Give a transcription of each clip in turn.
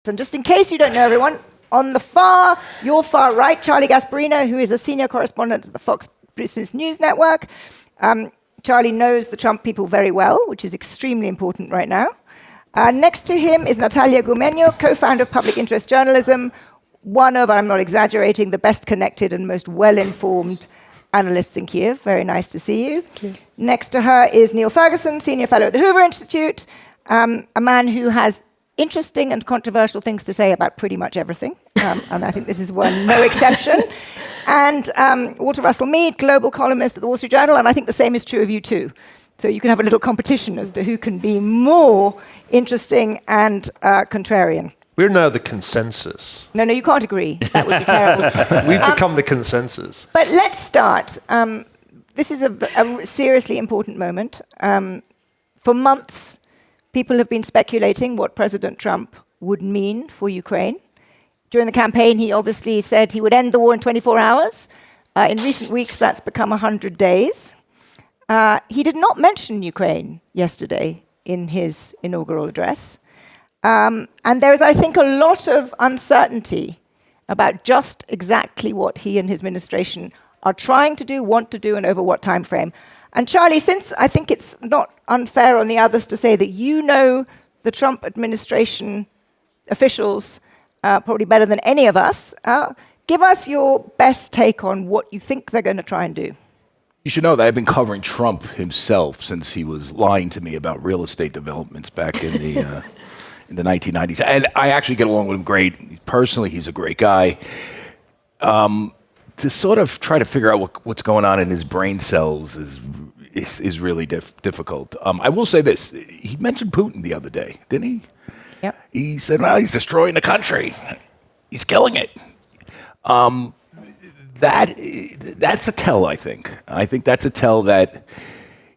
And just in case you don't know, everyone, on your far right, Charlie Gasparino, who is a senior correspondent at the Fox Business News Network. Charlie knows the Trump people very well, which is extremely important right now. Next to him is Nataliia Gumenyuk, co-founder of Public Interest Journalism, one of, I'm not exaggerating, the best connected and most well-informed analysts in Kiev. Very nice to see you. Next to her is Niall Ferguson, senior fellow at the Hoover Institute, a man who has interesting and controversial things to say about pretty much everything. And I think this is one no exception. And Walter Russell Mead, global columnist at the Wall Street Journal, and I think the same is true of you too. So you can have a little competition as to who can be more interesting and contrarian. We're now the consensus. No, you can't agree. That would be terrible. We've become the consensus. But let's start. This is a seriously important moment. For months, people have been speculating what President Trump would mean for Ukraine. During the campaign, he obviously said he would end the war in 24 hours. In recent weeks, that's become 100 days. He did not mention Ukraine yesterday in his inaugural address. And there is, I think, a lot of uncertainty about just exactly what he and his administration are trying to do, want to do, and over what time frame. And Charlie, since I think it's not unfair on the others to say that you know the Trump administration officials probably better than any of us, give us your best take on what you think they're going to try and do. You should know that I've been covering Trump himself since he was lying to me about real estate developments back in the 1990s. And I actually get along with him great. Personally, he's a great guy. To sort of try to figure out what's going on in his brain cells is really difficult. I will say this. He mentioned Putin the other day, didn't he? Yep. He said, well, he's destroying the country. He's killing it. That's a tell, I think. I think that's a tell that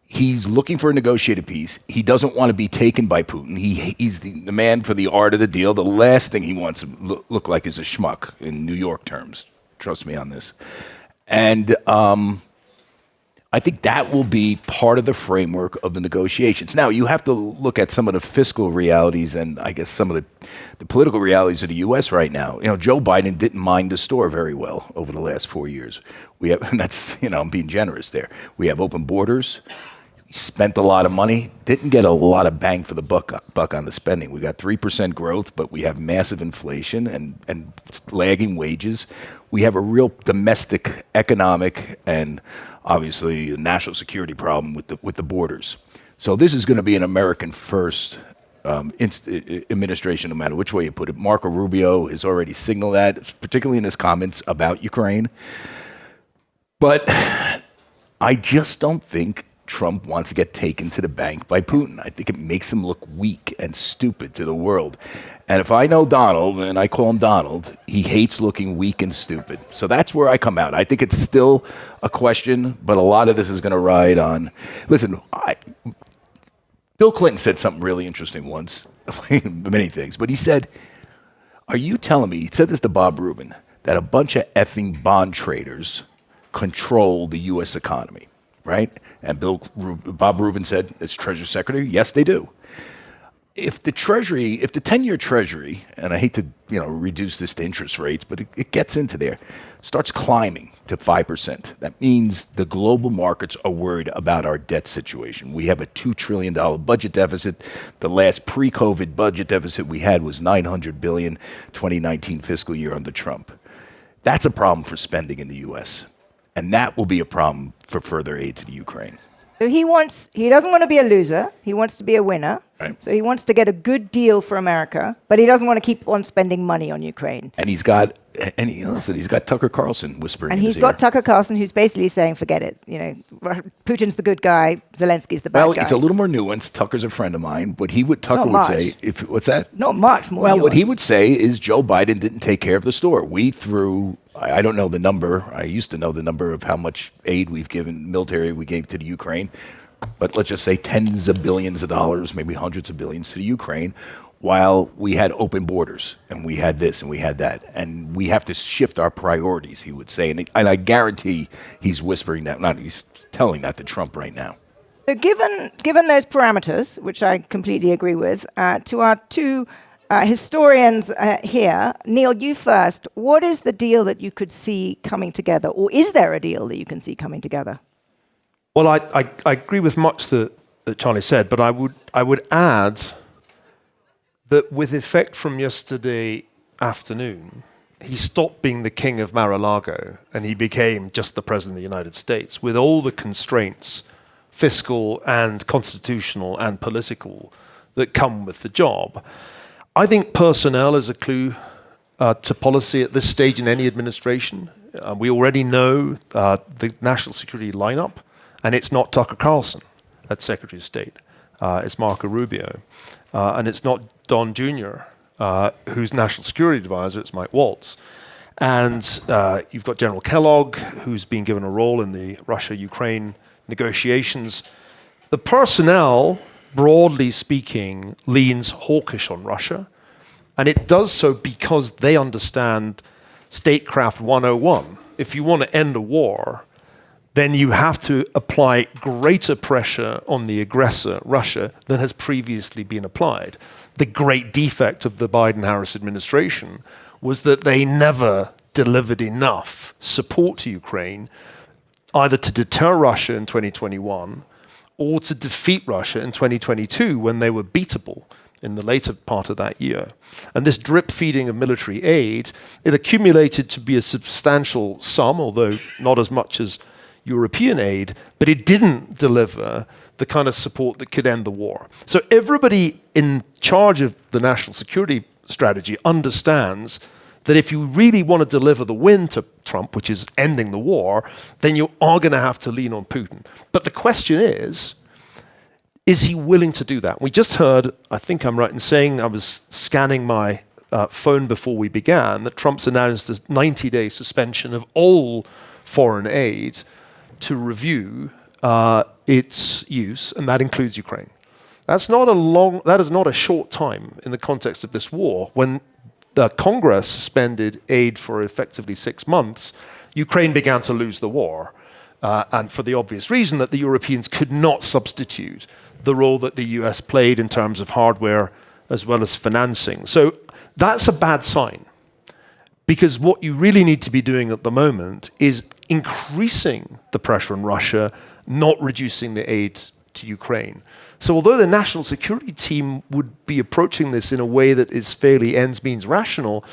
he's looking for a negotiated peace. He doesn't want to be taken by Putin. He's the man for the art of the deal. The last thing he wants to look like is a schmuck in New York terms. Trust me on this. And I think that will be part of the framework of the negotiations. Now, you have to look at some of the fiscal realities and I guess some of the political realities of the U.S. right now. You know, Joe Biden didn't mind the store very well over the last 4 years. And that's, I'm being generous there. We have open borders. He spent a lot of money, didn't get a lot of bang for the buck on the spending. We got 3% growth, but we have massive inflation and lagging wages. We have a real domestic economic and obviously a national security problem with the borders. So this is going to be an American first administration, no matter which way you put it. Marco Rubio has already signaled that, particularly in his comments about Ukraine. But I just don't think Trump wants to get taken to the bank by Putin. I think it makes him look weak and stupid to the world. And if I know Donald, and I call him Donald, he hates looking weak and stupid. So that's where I come out. I think it's still a question, but a lot of this is going to ride on. Listen, Bill Clinton said something really interesting once, many things, but he said, are you telling me, he said this to Bob Rubin, that a bunch of effing bond traders control the U.S. economy, right? And Bob Rubin said, as Treasury Secretary, yes, they do. If the 10-year Treasury, and I hate to reduce this to interest rates, but it gets into there, starts climbing to 5%, that means the global markets are worried about our debt situation. We have a $2 trillion budget deficit. The last pre-COVID budget deficit we had was $900 billion, 2019 fiscal year under Trump. That's a problem for spending in the U.S., and that will be a problem for further aid to the Ukraine. So he doesn't want to be a loser. He wants to be a winner. Right. So he wants to get a good deal for America, but he doesn't want to keep on spending money on Ukraine. And he's got Tucker Carlson whispering in his ear. And he's got Tucker Carlson who's basically saying, forget it. Putin's the good guy, Zelensky's the bad guy. Well, it's a little more nuanced. Tucker's a friend of mine, but Tucker would say, what's that? Not much more. Well, what he would say is Joe Biden didn't take care of the store. We threw, I don't know the number. I used to know the number of how much aid military we gave to the Ukraine. But let's just say tens of billions of dollars, maybe hundreds of billions to the Ukraine, while we had open borders, and we had this, and we had that. And we have to shift our priorities, he would say. And I guarantee he's whispering that, he's telling that to Trump right now. So given those parameters, which I completely agree with, to our two historians here. Neil, you first. What is the deal that you could see coming together, or is there a deal that you can see coming together? Well, I agree with much that Charlie said, but I would add that with effect from yesterday afternoon, he stopped being the king of Mar-a-Lago and he became just the president of the United States with all the constraints, fiscal and constitutional and political, that come with the job. I think personnel is a clue to policy at this stage in any administration. We already know the national security lineup, and it's not Tucker Carlson as Secretary of State. It's Marco Rubio. And it's not Don Jr., who's national security advisor, it's Mike Waltz. And you've got General Kellogg, who's been given a role in the Russia-Ukraine negotiations. The personnel, broadly speaking, leans hawkish on Russia. And it does so because they understand statecraft 101. If you want to end a war, then you have to apply greater pressure on the aggressor, Russia, than has previously been applied. The great defect of the Biden-Harris administration was that they never delivered enough support to Ukraine, either to deter Russia in 2021 or to defeat Russia in 2022 when they were beatable in the later part of that year. And this drip feeding of military aid, it accumulated to be a substantial sum, although not as much as European aid, but it didn't deliver the kind of support that could end the war. So everybody in charge of the national security strategy understands that if you really want to deliver the win to Trump, which is ending the war, then you are going to have to lean on Putin. But the question is he willing to do that? We just heard, I think I'm right in saying, I was scanning my phone before we began, that Trump's announced a 90-day suspension of all foreign aid to review its use, and that includes Ukraine. That is not a short time in the context of this war. When the Congress suspended aid for effectively 6 months, Ukraine began to lose the war, and for the obvious reason that the Europeans could not substitute the role that the US played in terms of hardware as well as financing. So that's a bad sign, because what you really need to be doing at the moment is increasing the pressure on Russia, not reducing the aid to Ukraine. So although the national security team would be approaching this in a way that is fairly ends means rational,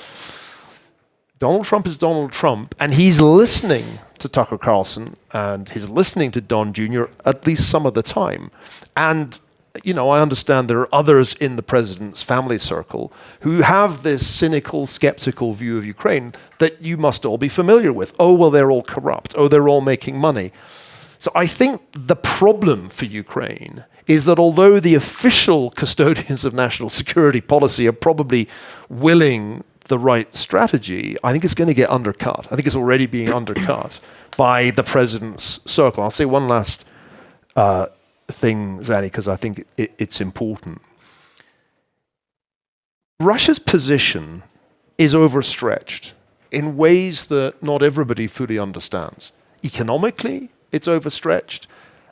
Donald Trump is Donald Trump, and he's listening to Tucker Carlson and he's listening to Don Jr. at least some of the time. And I understand there are others in the president's family circle who have this cynical, skeptical view of Ukraine that you must all be familiar with. Oh, well, they're all corrupt. Oh, they're all making money. So I think the problem for Ukraine is that although the official custodians of national security policy are probably willing the right strategy, I think it's going to get undercut. I think it's already being undercut by the president's circle. I'll say one last thing, Zanny, because I think it's important. Russia's position is overstretched in ways that not everybody fully understands. Economically, it's overstretched.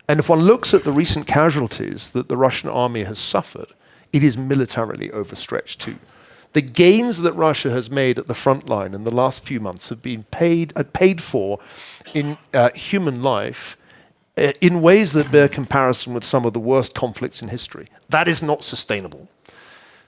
And if one looks at the recent casualties that the Russian army has suffered, it is militarily overstretched too. The gains that Russia has made at the front line in the last few months have been paid for in human life in ways that bear comparison with some of the worst conflicts in history. That is not sustainable.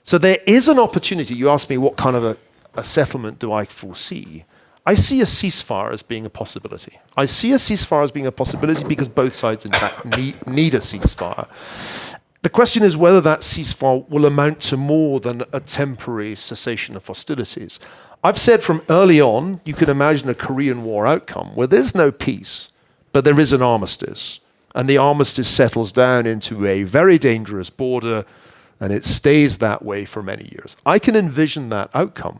So there is an opportunity. You asked me what kind of a settlement do I foresee. I see a ceasefire as being a possibility. I see a ceasefire as being a possibility because both sides, in fact, need a ceasefire. The question is whether that ceasefire will amount to more than a temporary cessation of hostilities. I've said from early on, you can imagine a Korean War outcome where there's no peace, but there is an armistice. And the armistice settles down into a very dangerous border, and it stays that way for many years. I can envision that outcome.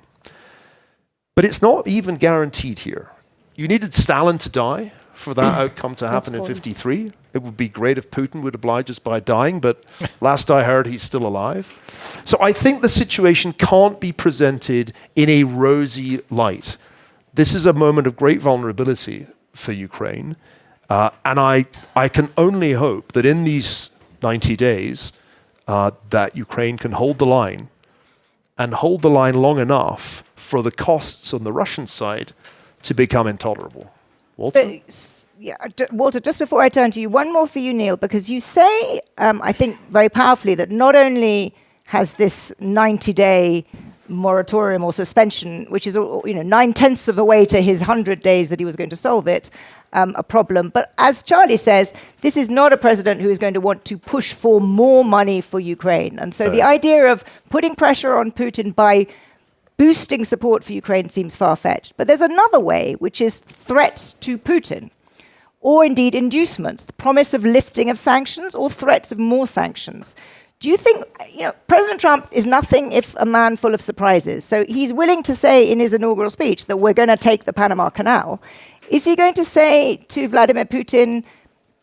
But it's not even guaranteed here. You needed Stalin to die for that outcome to happen in 1953. It would be great if Putin would oblige us by dying, but last I heard, he's still alive. So I think the situation can't be presented in a rosy light. This is a moment of great vulnerability for Ukraine, and I can only hope that in these 90 days that Ukraine can hold the line and hold the line long enough for the costs on the Russian side to become intolerable. Walter? Walter, just before I turn to you, one more for you, Neil, because you say, I think very powerfully, that not only has this 90-day moratorium or suspension, which is 9/10 of a way to his 100 days that he was going to solve it, a problem. But as Charlie says, this is not a president who is going to want to push for more money for Ukraine. And so the idea of putting pressure on Putin by boosting support for Ukraine seems far-fetched. But there's another way, which is threats to Putin, or indeed inducements, the promise of lifting of sanctions or threats of more sanctions. Do you think, President Trump is nothing if a man full of surprises. So he's willing to say in his inaugural speech that we're going to take the Panama Canal. Is he going to say to Vladimir Putin,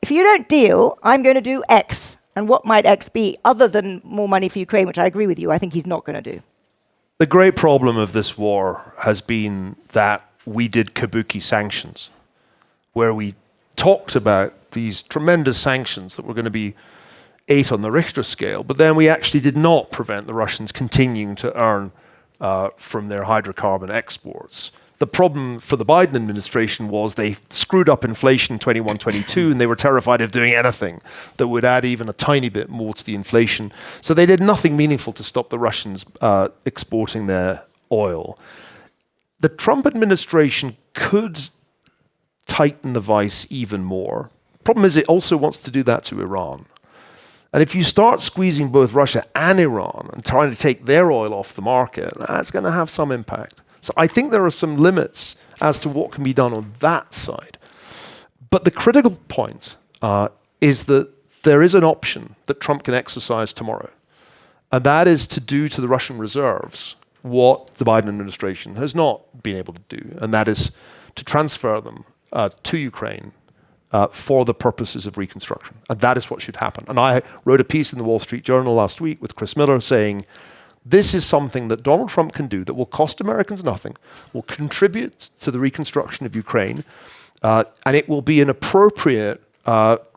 if you don't deal, I'm going to do X? And what might X be other than more money for Ukraine, which I agree with you, I think he's not going to do. The great problem of this war has been that we did kabuki sanctions, where we talked about these tremendous sanctions that were going to be 8 on the Richter scale, but then we actually did not prevent the Russians continuing to earn from their hydrocarbon exports. The problem for the Biden administration was they screwed up inflation in 21-22, and they were terrified of doing anything that would add even a tiny bit more to the inflation. So they did nothing meaningful to stop the Russians exporting their oil. The Trump administration could tighten the vice even more. Problem is, it also wants to do that to Iran. And if you start squeezing both Russia and Iran and trying to take their oil off the market, that's going to have some impact. So I think there are some limits as to what can be done on that side. But the critical point is that there is an option that Trump can exercise tomorrow. And that is to do to the Russian reserves what the Biden administration has not been able to do. And that is to transfer them to Ukraine for the purposes of reconstruction. And that is what should happen. And I wrote a piece in the Wall Street Journal last week with Chris Miller saying, this is something that Donald Trump can do that will cost Americans nothing, will contribute to the reconstruction of Ukraine, and it will be an appropriate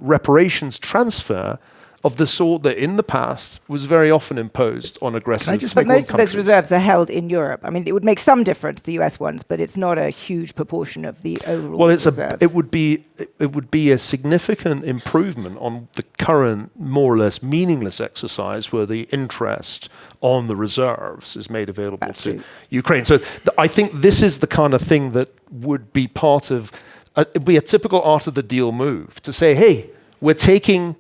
reparations transfer of the sort that in the past was very often imposed on aggressive countries. But most of those reserves are held in Europe. I mean, it would make some difference, the US ones, but it's not a huge proportion of the overall reserves. It would be a significant improvement on the current, more or less meaningless exercise where the interest on the reserves is made available to Ukraine. So I think this is the kind of thing that would be part of, it'd be a typical art of the deal move to say, hey, we're taking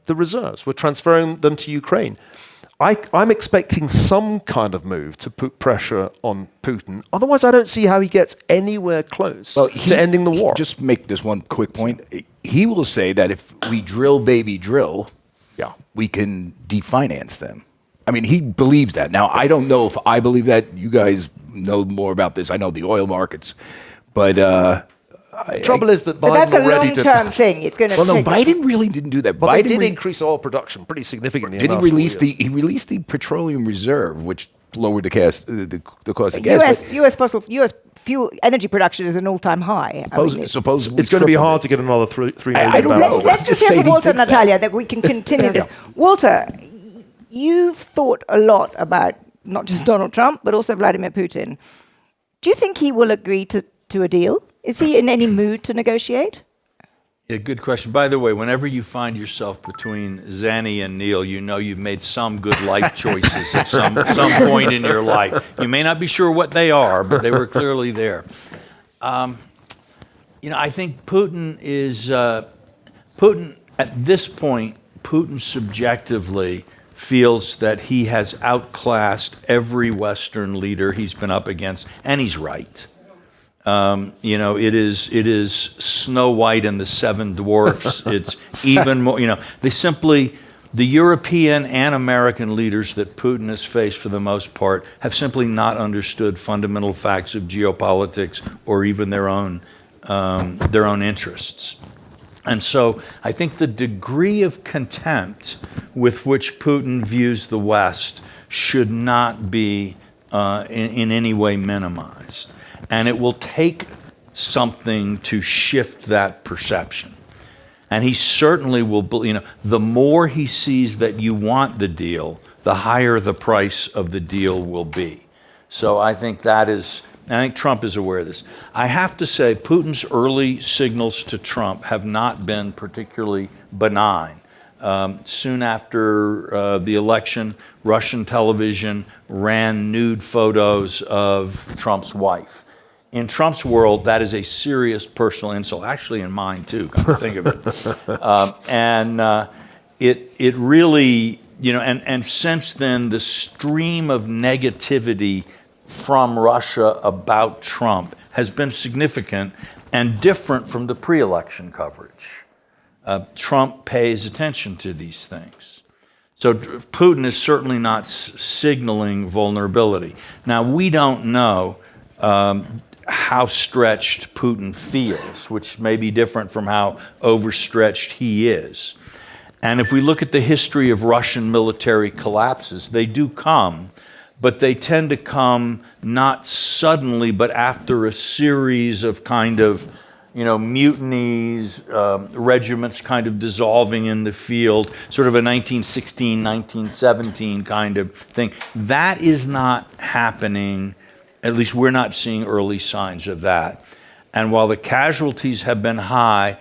the reserves, we're transferring them to Ukraine. I'm expecting some kind of move to put pressure on Putin. Otherwise, I don't see how he gets anywhere close to ending the war. Just make this one quick point. He will say that if we drill, baby, drill, we can definance them. I mean, he believes that. Now, I don't know if I believe that. You guys know more about this. I know the oil markets. But trouble is that Biden that's a already did long-term that. thing. It's going to no, Biden really didn't do that. Well, Biden they did increase oil production pretty significantly. Did he release he released the petroleum reserve, which lowered the cost of gas? U.S. fuel energy production is an all-time high. Suppose it's going to be hard to get another $3 million. I don't know. Let's just hear from Walter and Nataliia that we can continue this. Walter, you've thought a lot about not just Donald Trump, but also Vladimir Putin. Do you think he will agree to a deal? Is he in any mood to negotiate? Yeah, good question. By the way, whenever you find yourself between Zanny and Neil, you know you've made some good life choices at some point in your life. You may not be sure what they are, but they were clearly there. I think Putin is Putin at this point. Putin subjectively feels that he has outclassed every Western leader he's been up against, and he's right. It is Snow White and the Seven Dwarfs. It's even more, the European and American leaders that Putin has faced for the most part have simply not understood fundamental facts of geopolitics or even their own interests. And so I think the degree of contempt with which Putin views the West should not be in any way minimized. And it will take something to shift that perception. And he certainly will, the more he sees that you want the deal, the higher the price of the deal will be. So I think Trump is aware of this. I have to say, Putin's early signals to Trump have not been particularly benign. Soon after the election, Russian television ran nude photos of Trump's wife. In Trump's world, that is a serious personal insult. Actually, in mine too, come to think of it. It really, and since then, the stream of negativity from Russia about Trump has been significant and different from the pre-election coverage. Trump pays attention to these things. So Putin is certainly not signaling vulnerability. Now, we don't know how stretched Putin feels, which may be different from how overstretched he is. And if we look at the history of Russian military collapses, they do come, but they tend to come not suddenly, but after a series of kind of, mutinies, regiments kind of dissolving in the field, sort of a 1916, 1917 kind of thing. That is not happening. At least we're not seeing early signs of that. And while the casualties have been high,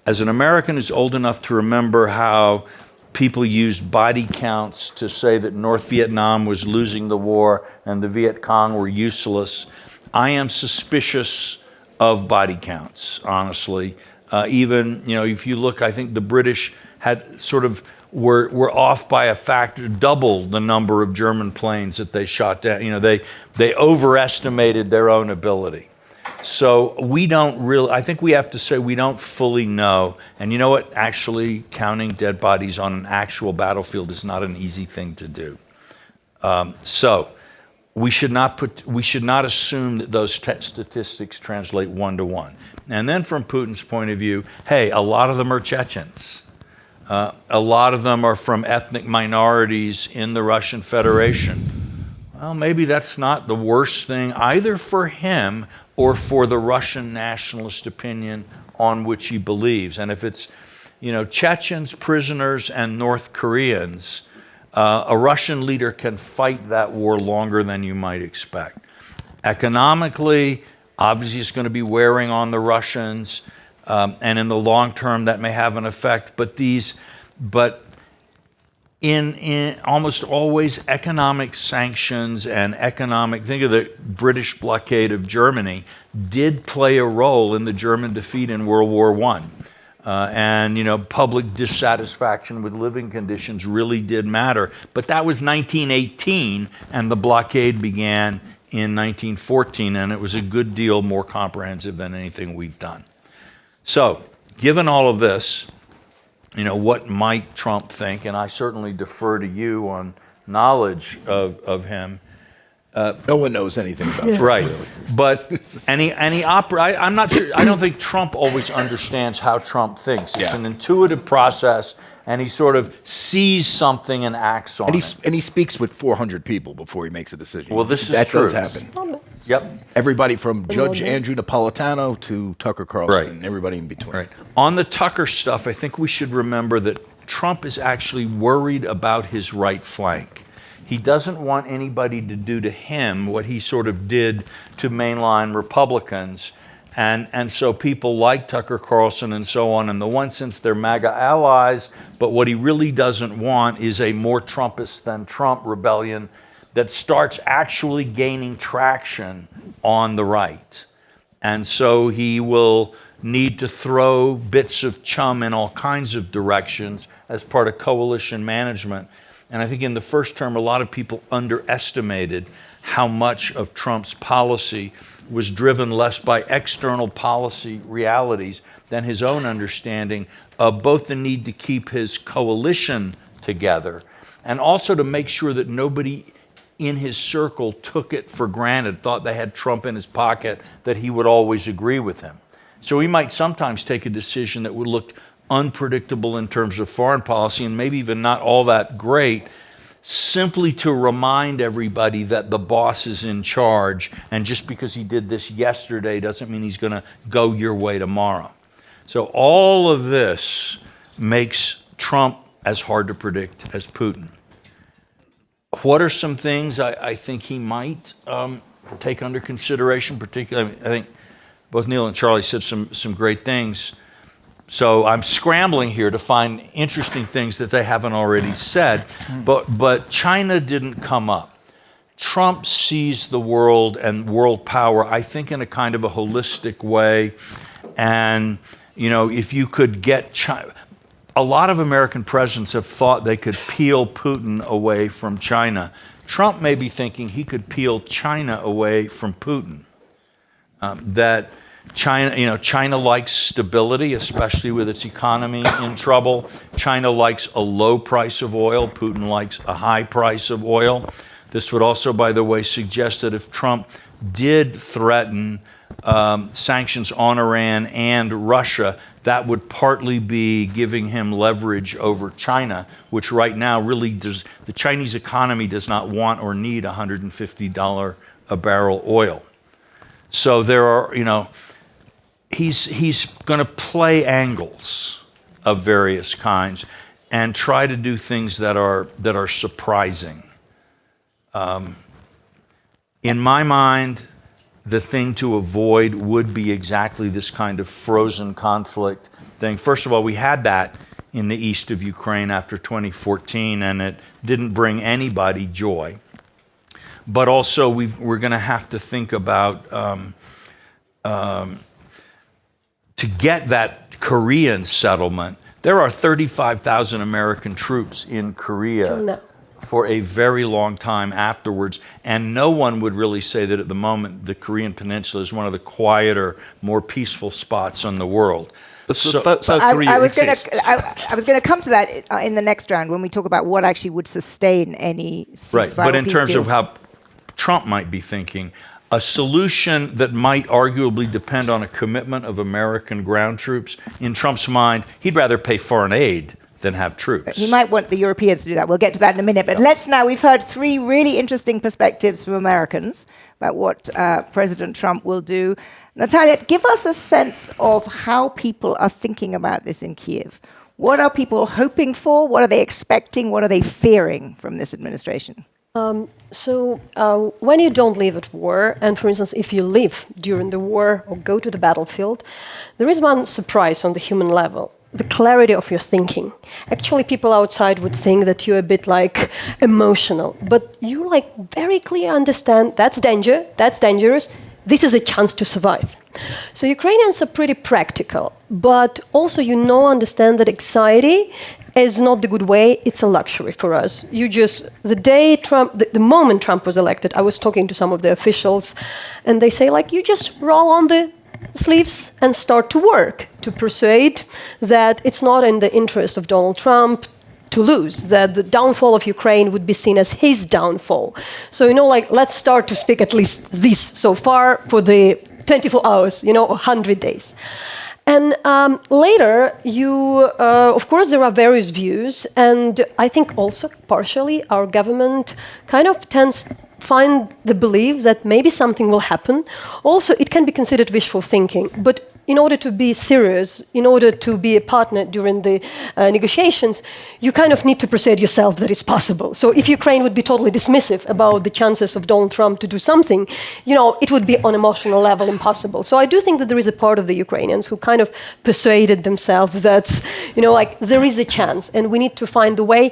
as an American who's old enough to remember how people used body counts to say that North Vietnam was losing the war and the Viet Cong were useless, I am suspicious of body counts, honestly. Even, if you look, I think the British had sort of were off by a factor, double the number of German planes that they shot down. They overestimated their own ability. So we don't really, I think we have to say we don't fully know. And you know what? Actually, counting dead bodies on an actual battlefield is not an easy thing to do. So we should not assume that those statistics translate one-to-one. And then from Putin's point of view, hey, a lot of them are Chechens. A lot of them are from ethnic minorities in the Russian Federation. Well, maybe that's not the worst thing either for him or for the Russian nationalist opinion on which he believes. And if it's, Chechens, prisoners, and North Koreans, a Russian leader can fight that war longer than you might expect. Economically, obviously it's going to be wearing on the Russians, and in the long term that may have an effect. But in almost always economic sanctions and think of the British blockade of Germany, did play a role in the German defeat in World War I. And public dissatisfaction with living conditions really did matter. But that was 1918, and the blockade began in 1914, and it was a good deal more comprehensive than anything we've done. So, given all of this, what might Trump think? And I certainly defer to you on knowledge of him. No one knows anything about Trump. Right. Really. But I'm not sure. I don't think Trump always understands how Trump thinks. It's an intuitive process, and he sort of sees something and acts on it. And he speaks with 400 people before he makes a decision. Well, this is that true. does happen. Yep. Everybody from Judge Andrew Napolitano to Tucker Carlson, and everybody in between. Right. On the Tucker stuff, I think we should remember that Trump is actually worried about his right flank. He doesn't want anybody to do to him what he sort of did to mainline Republicans. And so people like Tucker Carlson and so on, in the one sense they're MAGA allies, but what he really doesn't want is a more Trumpist than Trump rebellion that starts actually gaining traction on the right. And so he will need to throw bits of chum in all kinds of directions as part of coalition management. And I think in the first term, a lot of people underestimated how much of Trump's policy was driven less by external policy realities than his own understanding of both the need to keep his coalition together and also to make sure that nobody in his circle took it for granted, thought they had Trump in his pocket, that he would always agree with him. So he might sometimes take a decision that would look unpredictable in terms of foreign policy and maybe even not all that great, simply to remind everybody that the boss is in charge, and just because he did this yesterday doesn't mean he's going to go your way tomorrow. So all of this makes Trump as hard to predict as Putin. What are some things I think he might take under consideration? Particularly, I think both Neil and Charlie said some great things. So I'm scrambling here to find interesting things that they haven't already said. But China didn't come up. Trump sees the world and world power, I think, in a kind of a holistic way. And, if you could get China, a lot of American presidents have thought they could peel Putin away from China. Trump may be thinking he could peel China away from Putin. That China likes stability, especially with its economy in trouble. China likes a low price of oil. Putin likes a high price of oil. This would also, by the way, suggest that if Trump did threaten sanctions on Iran and Russia, that would partly be giving him leverage over China, which right now really the Chinese economy does not want or need $150 a barrel oil. So there are, he's going to play angles of various kinds and try to do things that are surprising. In my mind, the thing to avoid would be exactly this kind of frozen conflict thing. First of all, we had that in the east of Ukraine after 2014, and it didn't bring anybody joy. But also, we're going to have to think about to get that Korean settlement. There are 35,000 American troops in Korea for a very long time afterwards, and no one would really say that at the moment the Korean Peninsula is one of the quieter, more peaceful spots in the world. South Korea exists. I was going to come to that in the next round when we talk about what actually would sustain any ceasefire. Right, but in terms deal. of how Trump might be thinking, a solution that might arguably depend on a commitment of American ground troops, in Trump's mind, he'd rather pay foreign aid than have troops. He might want the Europeans to do that. We'll get to that in a minute. But we've heard three really interesting perspectives from Americans about what President Trump will do. Nataliia, give us a sense of how people are thinking about this in Kiev. What are people hoping for? What are they expecting? What are they fearing from this administration? When you don't live at war, and for instance, if you live during the war or go to the battlefield, there is one surprise on the human level. The clarity of your thinking. Actually, people outside would think that you're a bit emotional, but you very clearly understand that's danger, that's dangerous, this is a chance to survive. So Ukrainians are pretty practical, but also understand that anxiety is not the good way, it's a luxury for us. The moment Trump was elected, I was talking to some of the officials, and they say you just roll on the sleeves and start to work to persuade that it's not in the interest of Donald Trump to lose, that the downfall of Ukraine would be seen as his downfall. So, let's start to speak at least this so far for the 24 hours, 100 days. And later, of course, there are various views, and I think also partially our government kind of tends find the belief that maybe something will happen. Also, it can be considered wishful thinking, but in order to be serious, in order to be a partner during the negotiations, you kind of need to persuade yourself that it's possible. So if Ukraine would be totally dismissive about the chances of Donald Trump to do something, it would be on an emotional level impossible. So I do think that there is a part of the Ukrainians who kind of persuaded themselves that, there is a chance, and we need to find a way,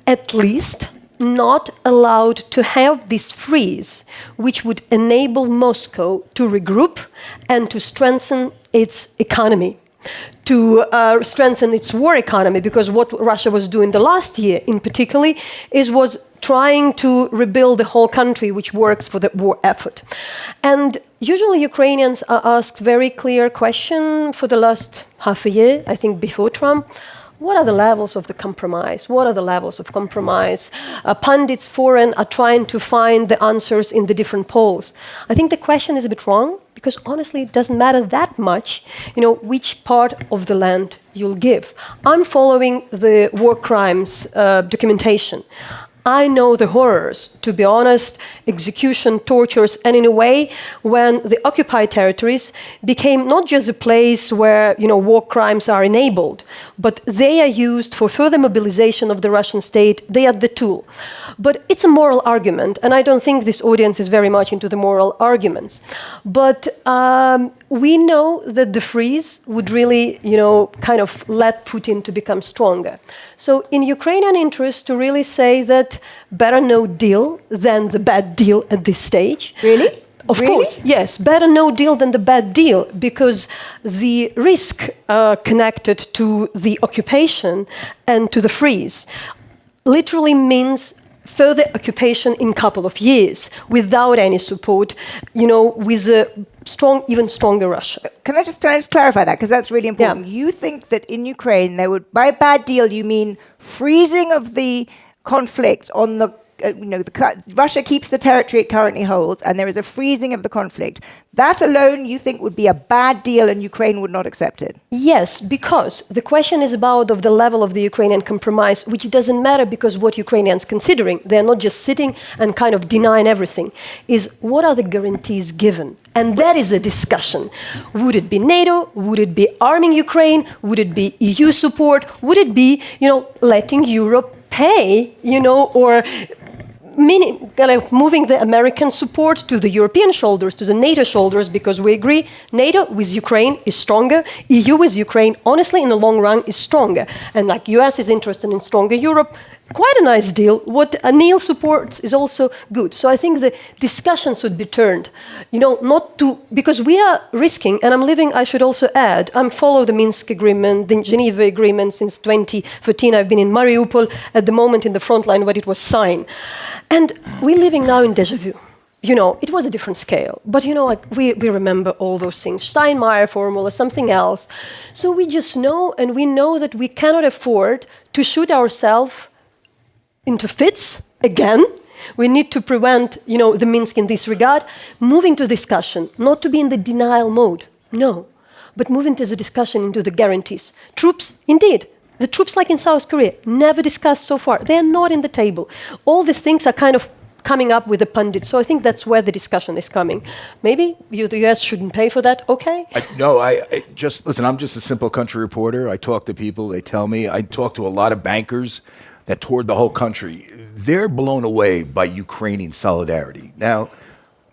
at least, not allowed to have this freeze, which would enable Moscow to regroup and to strengthen its economy, to strengthen its war economy, because what Russia was doing the last year in particular was trying to rebuild the whole country, which works for the war effort. And usually Ukrainians are asked very clear question for the last half a year, I think before Trump. What are the levels of the compromise? What are the levels of compromise? Pundits foreign are trying to find the answers in the different polls. I think the question is a bit wrong, because honestly, it doesn't matter that much, which part of the land you'll give. I'm following the war crimes documentation. I know the horrors, to be honest, execution, tortures, and in a way, when the occupied territories became not just a place where, war crimes are enabled, but they are used for further mobilization of the Russian state. They are the tool. But it's a moral argument, and I don't think this audience is very much into the moral arguments. But we know that the freeze would really, kind of let Putin to become stronger. So in Ukrainian interest to really say that better no deal than the bad deal at this stage. Really? Of course, yes. Better no deal than the bad deal, because the risk connected to the occupation and to the freeze literally means further occupation in a couple of years without any support, with a even stronger Russia. Can I just clarify that? Because that's really important. Yeah. You think that in Ukraine, by a bad deal, you mean freezing of the conflict on the Russia keeps the territory it currently holds, and there is a freezing of the conflict. That alone, you think, would be a bad deal, and Ukraine would not accept it? Yes, because the question is about of the level of the Ukrainian compromise, which doesn't matter because what Ukrainians considering, they're not just sitting and kind of denying everything, is what are the guarantees given? And that is a discussion. Would it be NATO? Would it be arming Ukraine? Would it be EU support? Would it be, letting Europe pay, or moving the American support to the European shoulders, to the NATO shoulders, because we agree NATO with Ukraine is stronger, EU with Ukraine, honestly, in the long run, is stronger. And US is interested in stronger Europe, quite a nice deal. What Neil supports is also good. So I think the discussion should be turned, not to, because we are risking, and I should also add, I'm follow the Minsk agreement, the Geneva agreement since 2014. I've been in Mariupol at the moment in the front line when it was signed. And we're living now in déjà vu. It was a different scale, but we remember all those things. Steinmeier formula, something else. So we just know, and we know that we cannot afford to shoot ourselves into fits again. We need to prevent, the Minsk in this regard. Moving to discussion, not to be in the denial mode, no, but moving to the discussion into the guarantees. Troops, indeed. The troops, like in South Korea, never discussed so far. They are not in the table. All these things are kind of coming up with the pundits. So I think that's where the discussion is coming. Maybe the US shouldn't pay for that. Okay. I just listen. I'm just a simple country reporter. I talk to people. They tell me. I talk to a lot of bankers that toured the whole country. They're blown away by Ukrainian solidarity. Now,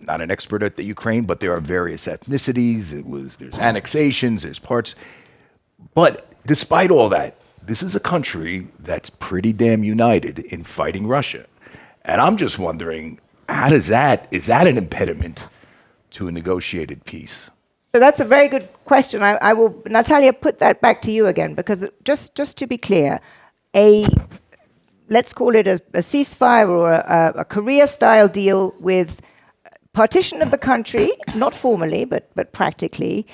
not an expert at the Ukraine, but there are various ethnicities. There's annexations. There's parts. But despite all that, this is a country that's pretty damn united in fighting Russia. And I'm just wondering, is that an impediment to a negotiated peace? So that's a very good question. I will, Nataliia, put that back to you again, because just to be clear, let's call it a ceasefire or a Korea-style deal with partition of the country, not formally, but practically,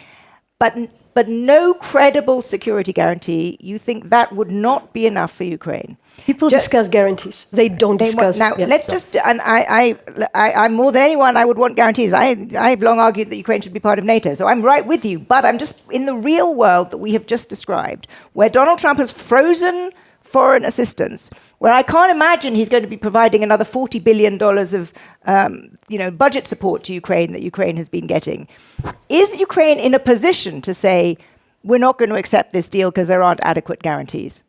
but no credible security guarantee. You think that would not be enough for Ukraine? People discuss guarantees. They don't discuss. Now, let's just, and I'm more than anyone, I would want guarantees. I've long argued that Ukraine should be part of NATO, so I'm right with you. But I'm just, in the real world that we have just described, where Donald Trump has frozen foreign assistance, where I can't imagine he's going to be providing another $40 billion of budget support to Ukraine that Ukraine has been getting. Is Ukraine in a position to say, we're not going to accept this deal because there aren't adequate guarantees?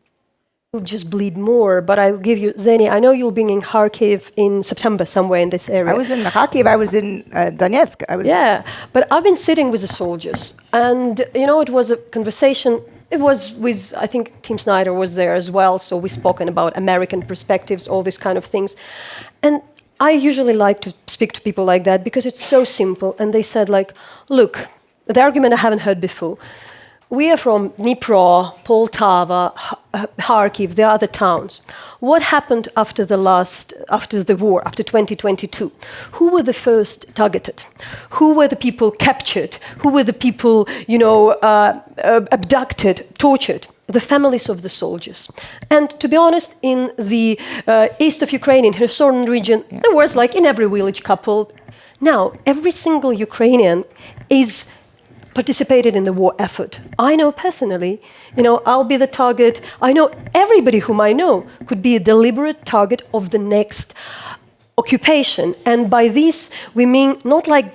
We'll just bleed more, but I'll give you, Zeni, I know you'll be in Kharkiv in September, somewhere in this area. I was in Kharkiv, I was in Donetsk. Yeah, but I've been sitting with the soldiers, and, it was a conversation. It was with, I think Tim Snyder was there as well, so we spoken about American perspectives, all these kind of things. And I usually like to speak to people like that because it's so simple. And they said, look, the argument I haven't heard before. We are from Dnipro, Poltava, Kharkiv, the other towns. What happened after the war, after 2022? Who were the first targeted? Who were the people captured? Who were the people, abducted, tortured? The families of the soldiers. And to be honest, in the east of Ukraine, in Kherson region, there was in every village couple. Now, every single Ukrainian is participated in the war effort. I know personally, I'll be the target. I know everybody whom I know could be a deliberate target of the next occupation. And by this, we mean not like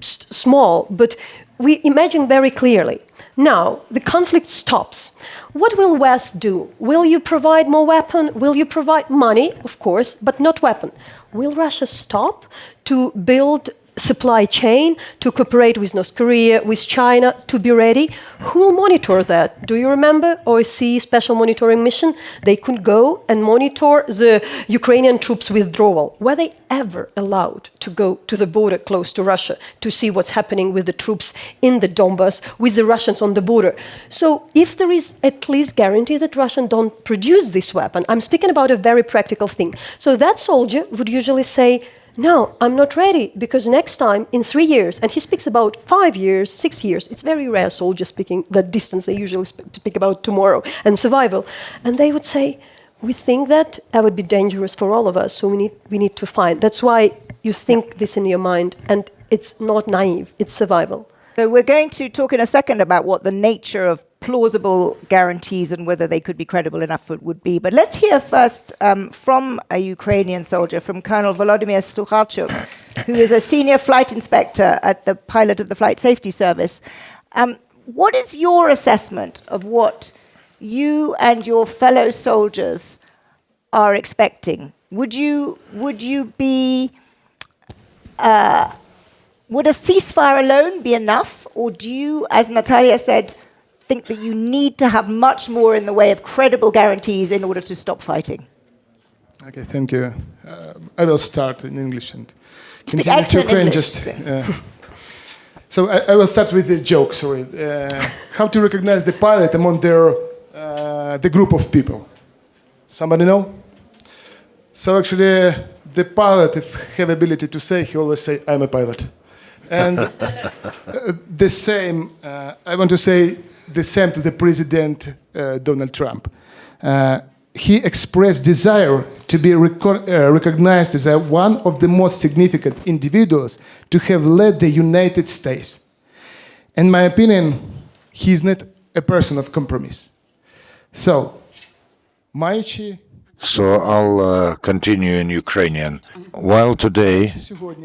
small, but we imagine very clearly. Now, the conflict stops. What will West do? Will you provide more weapon? Will you provide money? Of course, but not weapon. Will Russia stop to build supply chain, to cooperate with North Korea, with China, to be ready? Who will monitor that? Do you remember OSCE special monitoring mission? They could go and monitor the Ukrainian troops' withdrawal. Were they ever allowed to go to the border close to Russia to see what's happening with the troops in the Donbas, with the Russians on the border? So if there is at least guarantee that Russians don't produce this weapon, I'm speaking about a very practical thing. So that soldier would usually say, no, I'm not ready, because next time, in 3 years, and he speaks about 5 years, 6 years, it's very rare soldiers speaking that distance, they usually speak about tomorrow and survival. And they would say, we think that would be dangerous for all of us, so we need to find. That's why you think this in your mind, and it's not naive, it's survival. So we're going to talk in a second about what the nature of plausible guarantees and whether they could be credible enough would be. But let's hear first from a Ukrainian soldier, from Colonel Volodymyr Stukharchuk, who is a senior flight inspector at the pilot of the Flight Safety Service. What is your assessment of what you and your fellow soldiers are expecting? Would a ceasefire alone be enough, or do you, as Nataliia said, think that you need to have much more in the way of credible guarantees in order to stop fighting? Okay, thank you. I will start in English and continue to Ukraine. So I will start with the joke. Sorry, how to recognize the pilot among the group of people? Somebody know? So actually, the pilot, if have ability to say, he always say, "I'm a pilot." And the same, I want to say the same to the President Donald Trump. He expressed desire to be recognized as one of the most significant individuals to have led the United States. In my opinion, he is not a person of compromise. So, маючи So I'll continue in Ukrainian. While today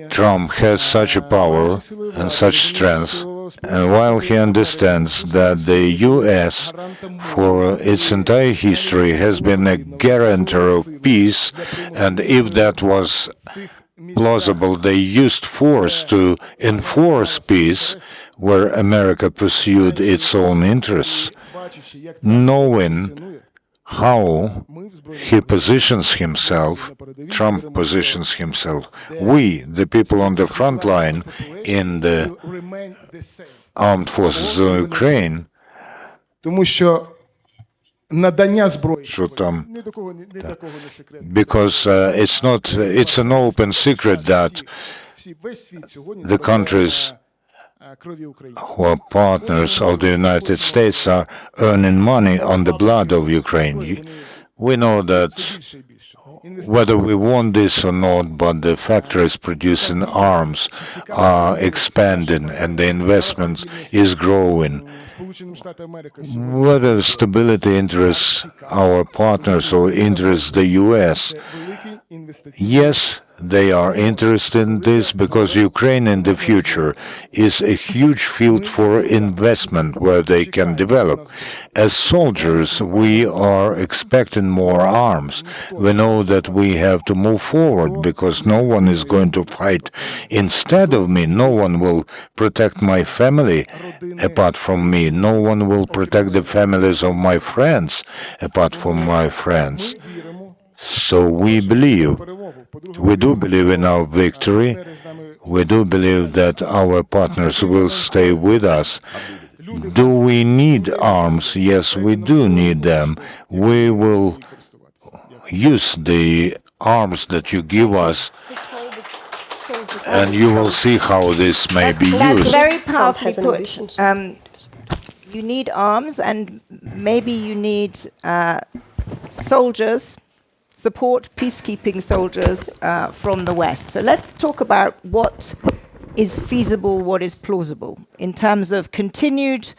Trump has such a power and such strength, and while he understands that the US for its entire history has been a guarantor of peace, and if that was plausible, they used force to enforce peace where America pursued its own interests, knowing how he positions himself, Trump positions himself, we, the people on the front line in the armed forces of Ukraine, because it's an open secret that the countries who are partners of the United States are earning money on the blood of Ukraine. We know that whether we want this or not, but the factories producing arms are expanding and the investment is growing. Whether stability interests our partners or interests the US, yes, they are interested in this because Ukraine in the future is a huge field for investment where they can develop. As soldiers, we are expecting more arms. We know that we have to move forward because no one is going to fight instead of me. No one will protect my family apart from me. No one will protect the families of my friends apart from my friends. So we do believe in our victory. We do believe that our partners will stay with us. Do we need arms? Yes, we do need them. We will use the arms that you give us, and you will see how this may be used. That's very powerfully put. You need arms, and maybe you need soldiers, support peacekeeping soldiers from the West. So let's talk about what is feasible, what is plausible in terms of continued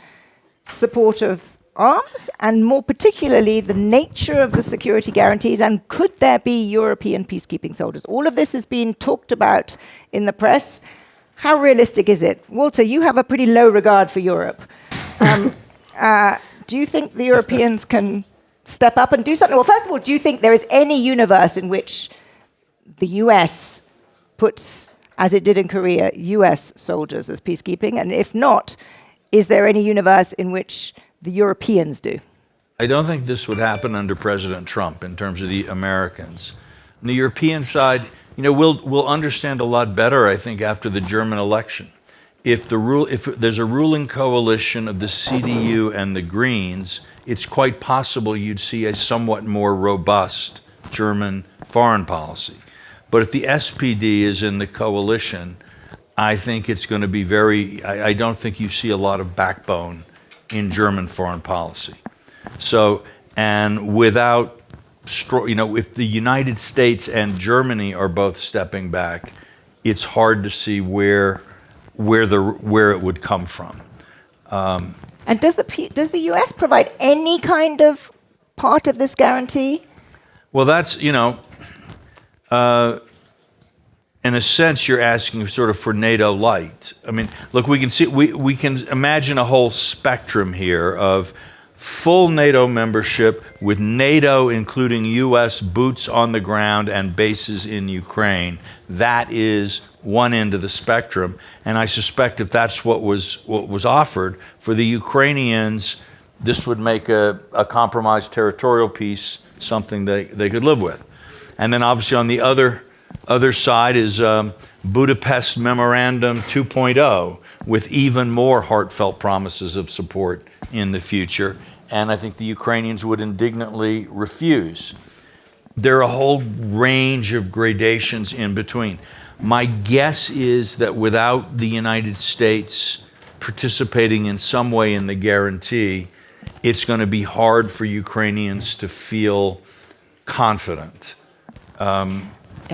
support of arms, and more particularly the nature of the security guarantees, and could there be European peacekeeping soldiers? All of this has been talked about in the press. How realistic is it? Walter, you have a pretty low regard for Europe. Do you think the Europeans can step up and do something? Well, first of all, do you think there is any universe in which the US puts, as it did in Korea, US soldiers as peacekeeping? And if not, is there any universe in which the Europeans do? I don't think this would happen under President Trump in terms of the Americans. On the European side, we'll understand a lot better, I think, after the German election. If there's a ruling coalition of the CDU and the Greens, it's quite possible you'd see a somewhat more robust German foreign policy. But if the SPD is in the coalition, I think it's going to be I don't think you see a lot of backbone in German foreign policy. So, and without, if the United States and Germany are both stepping back, it's hard to see where it would come from. And does the US provide any kind of part of this guarantee? Well, that's, in a sense, you're asking sort of for NATO light. I mean, look, we can imagine a whole spectrum here of full NATO membership with NATO, including US boots on the ground and bases in Ukraine. That is one end of the spectrum. And I suspect if that's what was offered, for the Ukrainians, this would make a compromised territorial peace something they could live with. And then obviously on the other side is Budapest Memorandum 2.0 with even more heartfelt promises of support in the future. And I think the Ukrainians would indignantly refuse. There are a whole range of gradations in between. My guess is that without the United States participating in some way in the guarantee, it's going to be hard for Ukrainians to feel confident.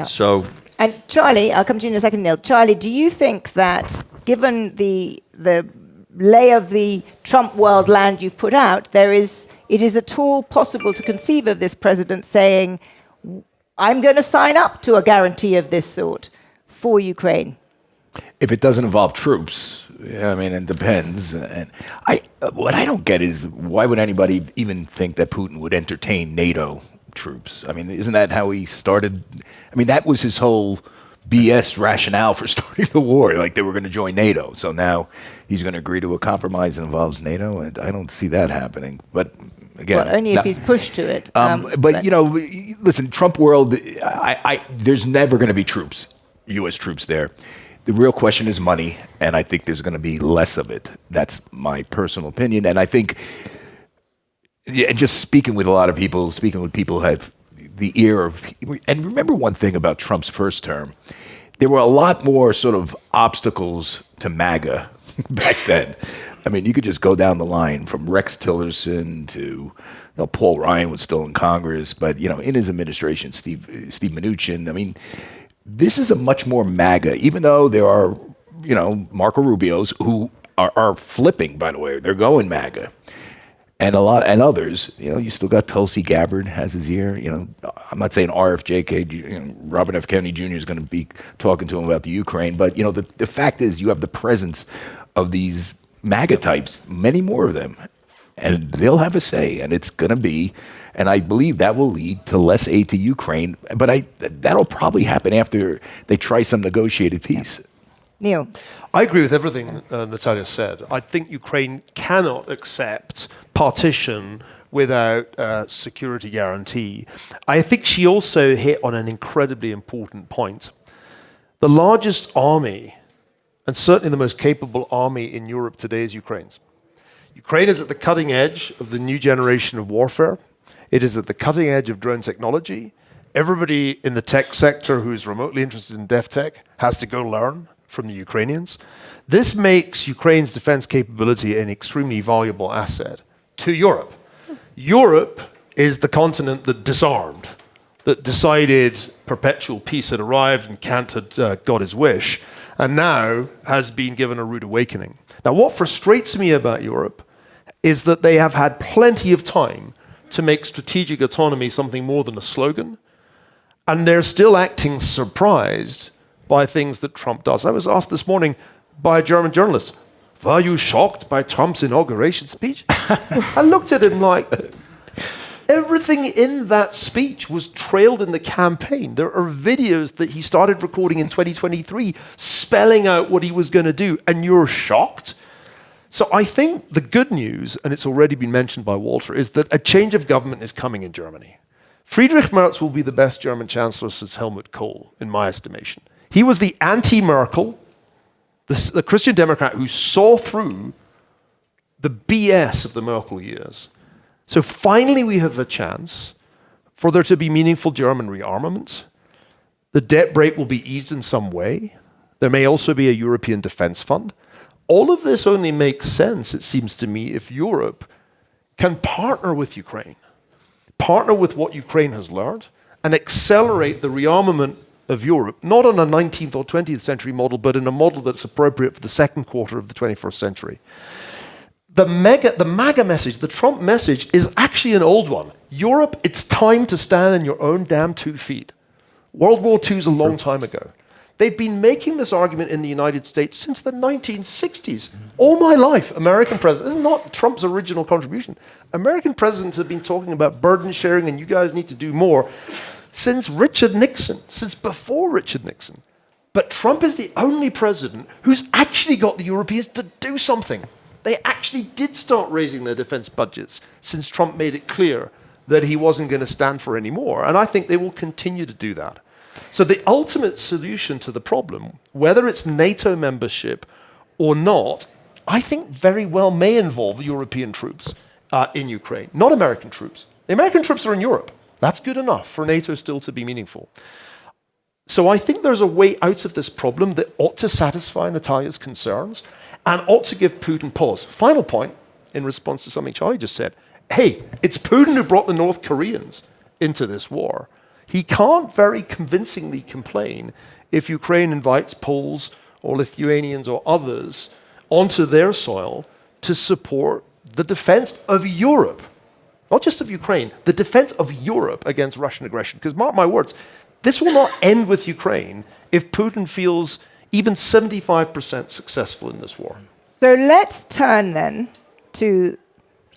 So, and Charlie, I'll come to you in a second, Neil. Charlie, do you think that, given the lay of the Trump world land you've put out, it is at all possible to conceive of this president saying, I'm going to sign up to a guarantee of this sort for Ukraine? If it doesn't involve troops, I mean, it depends. And what I don't get is, why would anybody even think that Putin would entertain NATO troops? I mean, isn't that how he started? I mean, that was his whole BS rationale for starting the war, like they were going to join NATO. So now he's going to agree to a compromise that involves NATO, and I don't see that happening. But again, well, only if he's pushed to it. But listen, Trump world, there's never going to be troops, U.S. troops there. The real question is money, and I think there's going to be less of it. That's my personal opinion, and I think, just speaking with a lot of people, who have the ear of, and remember one thing about Trump's first term, there were a lot more sort of obstacles to MAGA back then. I mean, you could just go down the line from Rex Tillerson to, Paul Ryan was still in Congress, but in his administration, Steve Mnuchin. I mean, this is a much more MAGA, even though there are, Marco Rubios who are flipping, by the way, they're going MAGA. And others, you still got Tulsi Gabbard has his ear. I'm not saying RFJK, Robert F. Kennedy Jr. is going to be talking to him about the Ukraine, but the fact is, you have the presence of these MAGA types, many more of them, and they'll have a say, and it's going to be, and I believe that will lead to less aid to Ukraine, but that'll probably happen after they try some negotiated peace. Neil? I agree with everything Nataliia said. I think Ukraine cannot accept partition without a security guarantee. I think she also hit on an incredibly important point. The largest army, and certainly the most capable army in Europe today, is Ukraine's. Ukraine is at the cutting edge of the new generation of warfare. It is at the cutting edge of drone technology. Everybody in the tech sector who is remotely interested in dev tech has to go learn from the Ukrainians. This makes Ukraine's defense capability an extremely valuable asset to Europe. Europe is the continent that disarmed, that decided perpetual peace had arrived and Kant had got his wish. and now has been given a rude awakening. Now, what frustrates me about Europe is that they have had plenty of time to make strategic autonomy something more than a slogan, and they're still acting surprised by things that Trump does. I was asked this morning by a German journalist, were you shocked by Trump's inauguration speech? I looked at him like, everything in that speech was trailed in the campaign. There are videos that he started recording in 2023 spelling out what he was going to do, and you're shocked? So I think the good news, and it's already been mentioned by Walter, is that a change of government is coming in Germany. Friedrich Merz will be the best German chancellor since Helmut Kohl, in my estimation. He was the anti-Merkel, the Christian Democrat who saw through the BS of the Merkel years. So finally we have a chance for there to be meaningful German rearmament. The debt brake will be eased in some way. There may also be a European defense fund. All of this only makes sense, it seems to me, if Europe can partner with Ukraine, partner with what Ukraine has learned, and accelerate the rearmament of Europe, not on a 19th or 20th century model, but in a model that's appropriate for the second quarter of the 21st century. The MAGA message, the Trump message, is actually an old one. Europe, it's time to stand on your own damn 2 feet. World War II is a long time ago. They've been making this argument in the United States since the 1960s. All my life, American presidents, this is not Trump's original contribution. American presidents have been talking about burden sharing and you guys need to do more since Richard Nixon, since before Richard Nixon. But Trump is the only president who's actually got the Europeans to do something. They actually did start raising their defense budgets since Trump made it clear that he wasn't going to stand for any more. And I think they will continue to do that. So the ultimate solution to the problem, whether it's NATO membership or not, I think very well may involve European troops in Ukraine, not American troops. The American troops are in Europe. That's good enough for NATO still to be meaningful. So I think there's a way out of this problem that ought to satisfy Natalia's concerns and ought to give Putin pause. Final point, in response to something Charlie just said. Hey, it's Putin who brought the North Koreans into this war. He can't very convincingly complain if Ukraine invites Poles or Lithuanians or others onto their soil to support the defense of Europe. Not just of Ukraine, the defense of Europe against Russian aggression. Because mark my words, this will not end with Ukraine if Putin feels even 75% successful in this war. So let's turn then to,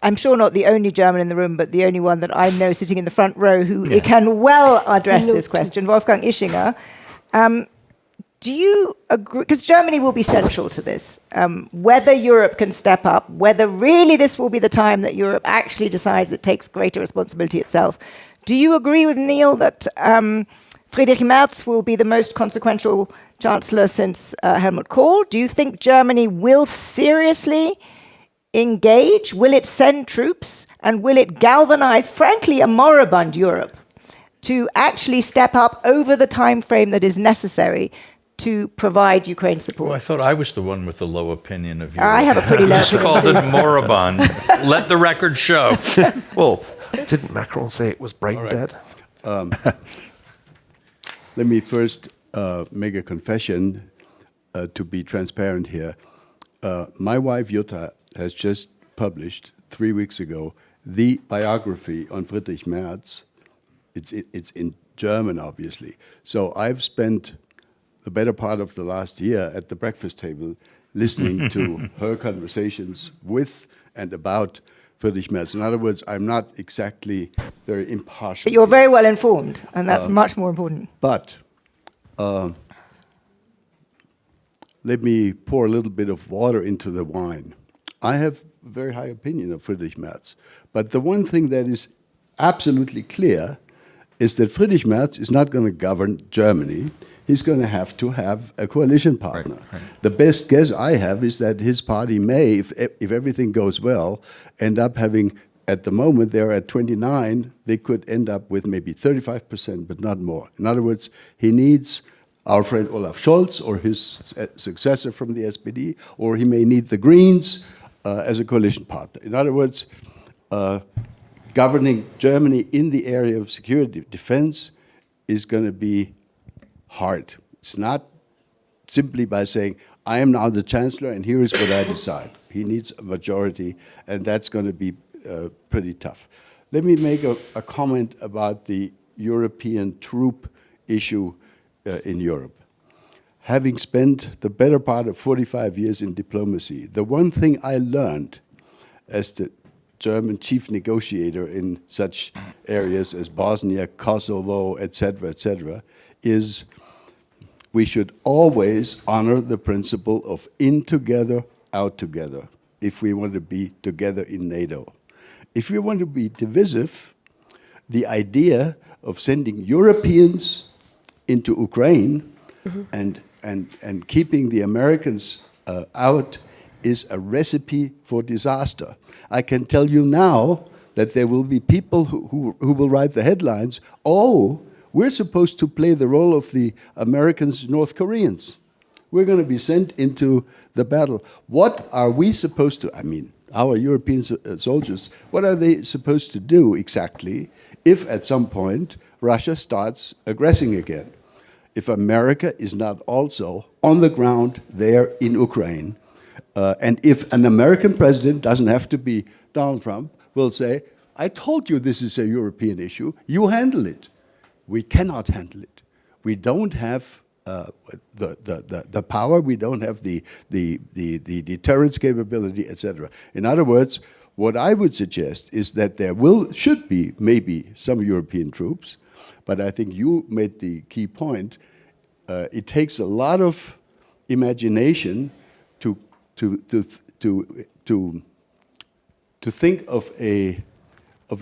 I'm sure not the only German in the room, but the only one that I know sitting in the front row who can well address this question, Wolfgang Ischinger. Do you agree, because Germany will be central to this, whether Europe can step up, whether really this will be the time that Europe actually decides it takes greater responsibility itself. Do you agree with Niall that Friedrich Merz will be the most consequential chancellor since Helmut Kohl? Do you think Germany will seriously engage? Will it send troops? And will it galvanize, frankly, a moribund Europe to actually step up over the time frame that is necessary to provide Ukraine support? Well, I thought I was the one with the low opinion of Europe. I have a pretty low opinion. Just called it moribund. Let the record show. Well, didn't Macron say it was brain dead? Let me first make a confession to be transparent here. My wife, Jutta, has just published 3 weeks ago the biography on Friedrich Merz. It's in German, obviously. So I've spent the better part of the last year at the breakfast table listening to her conversations with and about Friedrich Merz. In other words, I'm not exactly very impartial. But you're very well informed, and that's much more important. But let me pour a little bit of water into the wine. I have a very high opinion of Friedrich Merz. But the one thing that is absolutely clear is that Friedrich Merz is not going to govern Germany. He's going to have a coalition partner. Right. The best guess I have is that his party may, if everything goes well, end up having, at the moment they're at 29, they could end up with maybe 35%, but not more. In other words, he needs our friend Olaf Scholz or his successor from the SPD, or he may need the Greens as a coalition partner. In other words, governing Germany in the area of security defense is going to be hard. It's not simply by saying, I am now the chancellor and here is what I decide. He needs a majority, and that's going to be pretty tough. Let me make a comment about the European troop issue in Europe. Having spent the better part of 45 years in diplomacy, the one thing I learned as the German chief negotiator in such areas as Bosnia, Kosovo, etc., is we should always honor the principle of in together, out together, if we want to be together in NATO. If we want to be divisive, the idea of sending Europeans into Ukraine and keeping the Americans out is a recipe for disaster. I can tell you now that there will be people who will write the headlines, oh, we're supposed to play the role of the Americans, North Koreans. We're going to be sent into the battle. What are we supposed to, I mean, our European soldiers, what are they supposed to do exactly if at some point Russia starts aggressing again? If America is not also on the ground there in Ukraine, and if an American president, doesn't have to be Donald Trump, will say, I told you this is a European issue, you handle it. We cannot handle it. We don't have the power, we don't have the deterrence capability, etc. In other words, what I would suggest is that there should be maybe some European troops, but I think you made the key point. It takes a lot of imagination to think of a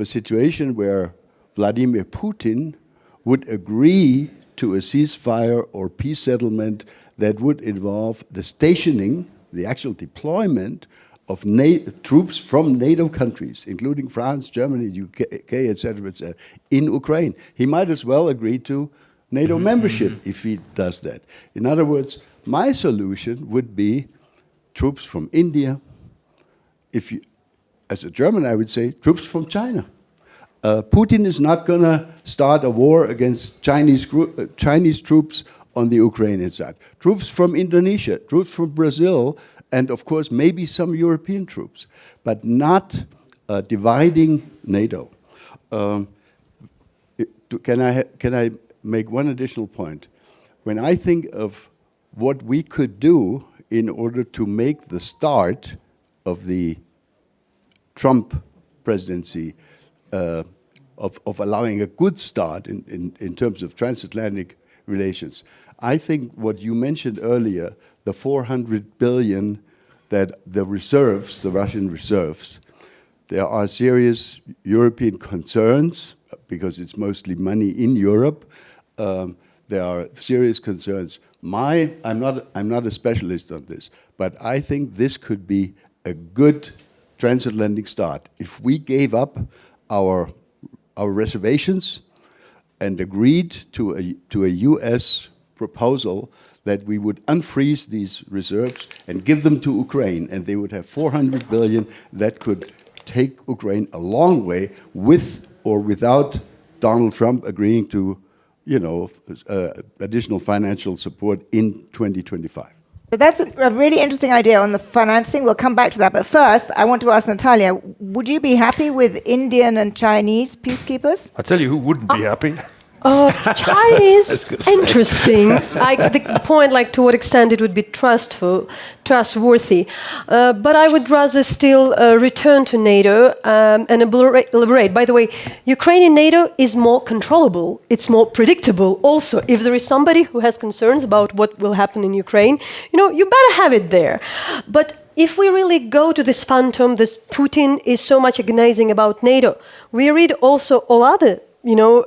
situation where Vladimir Putin would agree to a ceasefire or peace settlement that would involve the stationing, the actual deployment of troops from NATO countries, including France, Germany, UK, etc., in Ukraine. He might as well agree to NATO membership if he does that. In other words, my solution would be troops from India. As a German, I would say troops from China. Putin is not going to start a war against Chinese troops on the Ukrainian side. Troops from Indonesia, troops from Brazil, and of course maybe some European troops, but not dividing NATO. Can I make one additional point? When I think of what we could do in order to make the start of the Trump presidency of allowing a good start in terms of transatlantic relations. I think what you mentioned earlier, the 400 billion that the reserves, the Russian reserves, there are serious European concerns because it's mostly money in Europe. There are serious concerns. I'm not a specialist on this, but I think this could be a good transatlantic start. If we gave up our reservations and agreed to a U.S. proposal that we would unfreeze these reserves and give them to Ukraine, and they would have 400 billion that could take Ukraine a long way with or without Donald Trump agreeing to, additional financial support in 2025. But that's a really interesting idea on the financing. We'll come back to that. But first, I want to ask Nataliia, would you be happy with Indian and Chinese peacekeepers? I tell you who wouldn't be happy. Chinese, interesting. The point, to what extent it would be trustworthy. But I would rather still return to NATO and elaborate. By the way, Ukraine in NATO is more controllable. It's more predictable. Also, if there is somebody who has concerns about what will happen in Ukraine, you better have it there. But if we really go to this phantom, this Putin is so much agonizing about NATO, we read also all other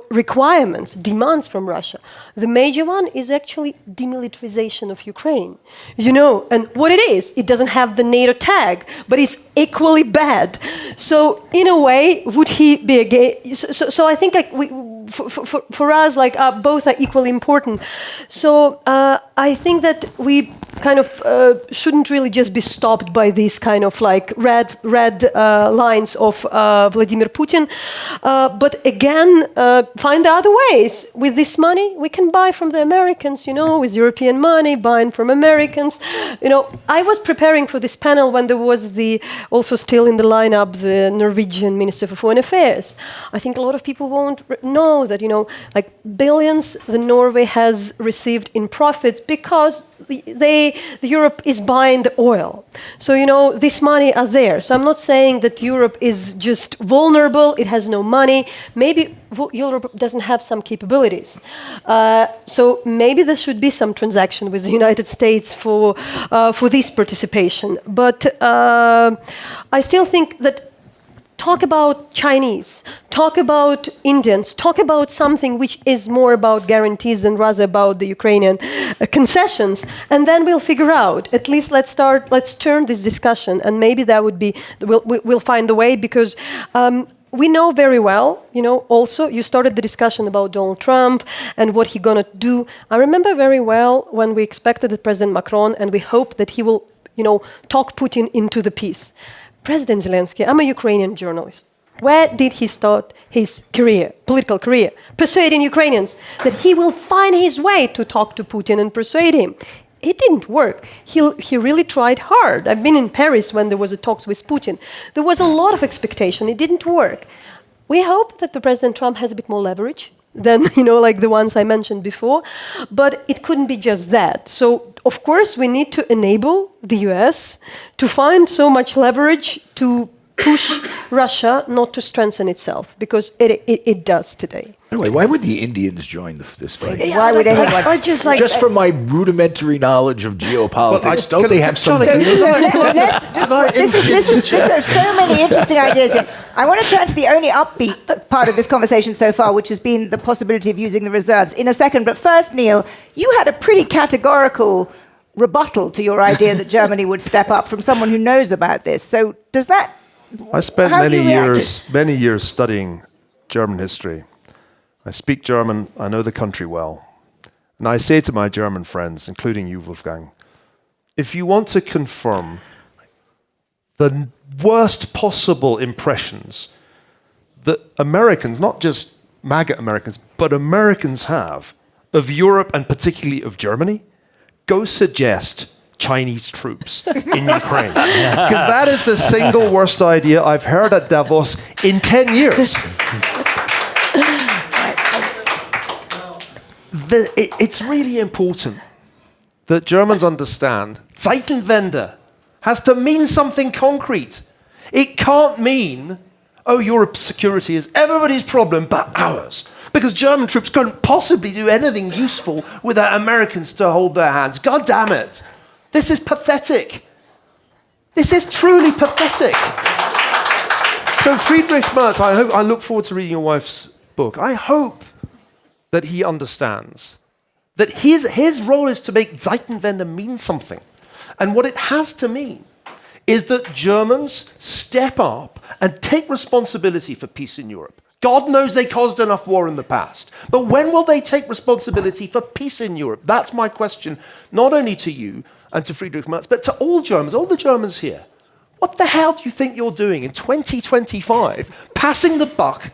requirements, demands from Russia. The major one is actually demilitarization of Ukraine. And what it is, it doesn't have the NATO tag, but it's equally bad. So in a way, would he be against? So I think for us, both are equally important. So I think that we kind of shouldn't really just be stopped by these kind of like red lines of Vladimir Putin, but again, find other ways. With this money, we can buy from the Americans, with European money, buying from Americans. I was preparing for this panel when there was also still in the lineup, the Norwegian Minister for Foreign Affairs. I think a lot of people won't know that, like billions Norway has received in profits because Europe is buying the oil. So, this money are there. So I'm not saying that Europe is just vulnerable, it has no money. Maybe Europe doesn't have some capabilities. So maybe there should be some transaction with the United States for this participation. But I still think that talk about Chinese, talk about Indians, talk about something which is more about guarantees than rather about the Ukrainian concessions, and then we'll figure out. At least let's turn this discussion, and maybe that would be, we'll find the way, because we know very well, also, you started the discussion about Donald Trump and what he's gonna do. I remember very well when we expected President Macron, and we hoped that he will, talk Putin into the peace. President Zelensky, I'm a Ukrainian journalist. Where did he start his career, political career? Persuading Ukrainians that he will find his way to talk to Putin and persuade him. It didn't work. He really tried hard. I've been in Paris when there was a talks with Putin. There was a lot of expectation. It didn't work. We hope that the President Trump has a bit more leverage than, like the ones I mentioned before. But it couldn't be just that. So, of course, we need to enable the US to find so much leverage to push Russia not to strengthen itself, because it does today. Anyway, why would the Indians join this fight? Why would anyone? Just from my rudimentary knowledge of geopolitics, don't they have something? There's so many interesting ideas here. I want to turn to the only upbeat part of this conversation so far, which has been the possibility of using the reserves, in a second. But first, Neil, you had a pretty categorical rebuttal to your idea that Germany would step up from someone who knows about this. So does that... I spent many years studying German history. I speak German, I know the country well. And I say to my German friends, including you, Wolfgang, if you want to confirm the worst possible impressions that Americans, not just MAGA Americans, but Americans have of Europe and particularly of Germany, go suggest Chinese troops in Ukraine. Because that is the single worst idea I've heard at Davos in 10 years. It's really important that Germans understand Zeitenwende has to mean something concrete. It can't mean, Europe's security is everybody's problem but ours. Because German troops couldn't possibly do anything useful without Americans to hold their hands. God damn it. This is pathetic. This is truly pathetic. So Friedrich Merz, I look forward to reading your wife's book. I hope that he understands that his role is to make Zeitenwende mean something. And what it has to mean is that Germans step up and take responsibility for peace in Europe. God knows they caused enough war in the past. But when will they take responsibility for peace in Europe? That's my question, not only to you and to Friedrich Merz, but to all Germans, all the Germans here. What the hell do you think you're doing in 2025, passing the buck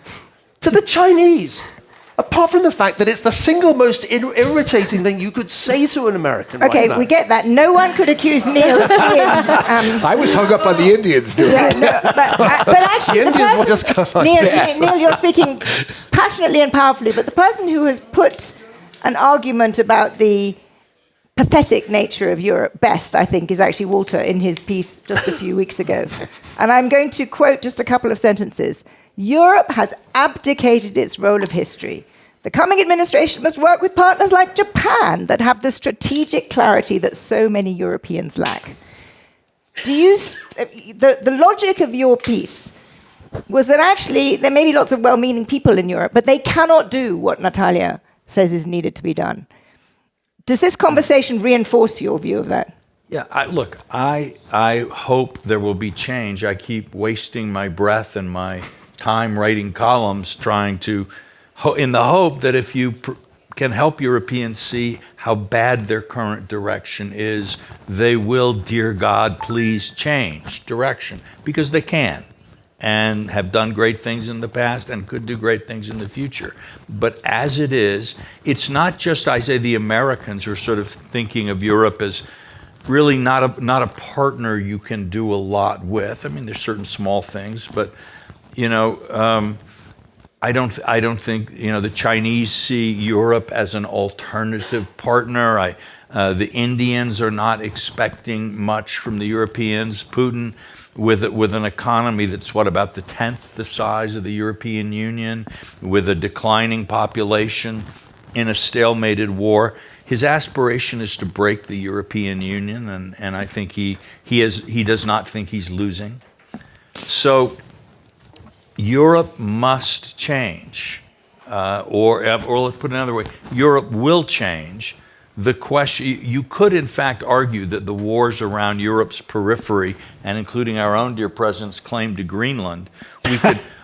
to the Chinese? Apart from the fact that it's the single most irritating thing you could say to an American right now. We get that. No one could accuse Neil of being... I was hung up on the Indians, dude. But actually, the Indians will just come like Neil, you're speaking passionately and powerfully, but the person who has put an argument about the pathetic nature of Europe best, I think, is actually Walter in his piece just a few weeks ago. And I'm going to quote just a couple of sentences. Europe has abdicated its role of history. The coming administration must work with partners like Japan that have the strategic clarity that so many Europeans lack. The logic of your piece was that actually there may be lots of well-meaning people in Europe, but they cannot do what Nataliia says is needed to be done. Does this conversation reinforce your view of that? Yeah, I hope there will be change. I keep wasting my breath and my time writing columns in the hope that if you can help Europeans see how bad their current direction is, they will, dear God, please change direction, because they can and have done great things in the past and could do great things in the future. But as it is, it's not just, I say, the Americans who are sort of thinking of Europe as really not a partner you can do a lot with. I mean, there's certain small things, but, you know, I don't think, you know, the Chinese see Europe as an alternative partner. The Indians are not expecting much from the Europeans. Putin, with an economy that's about the 10th the size of the European Union, with a declining population, in a stalemated war, his aspiration is to break the European Union, and I think he does not think he's losing. So Europe must change, or let's put it another way, Europe will change. The question, you could in fact argue that the wars around Europe's periphery, and including our own dear president's claim to Greenland,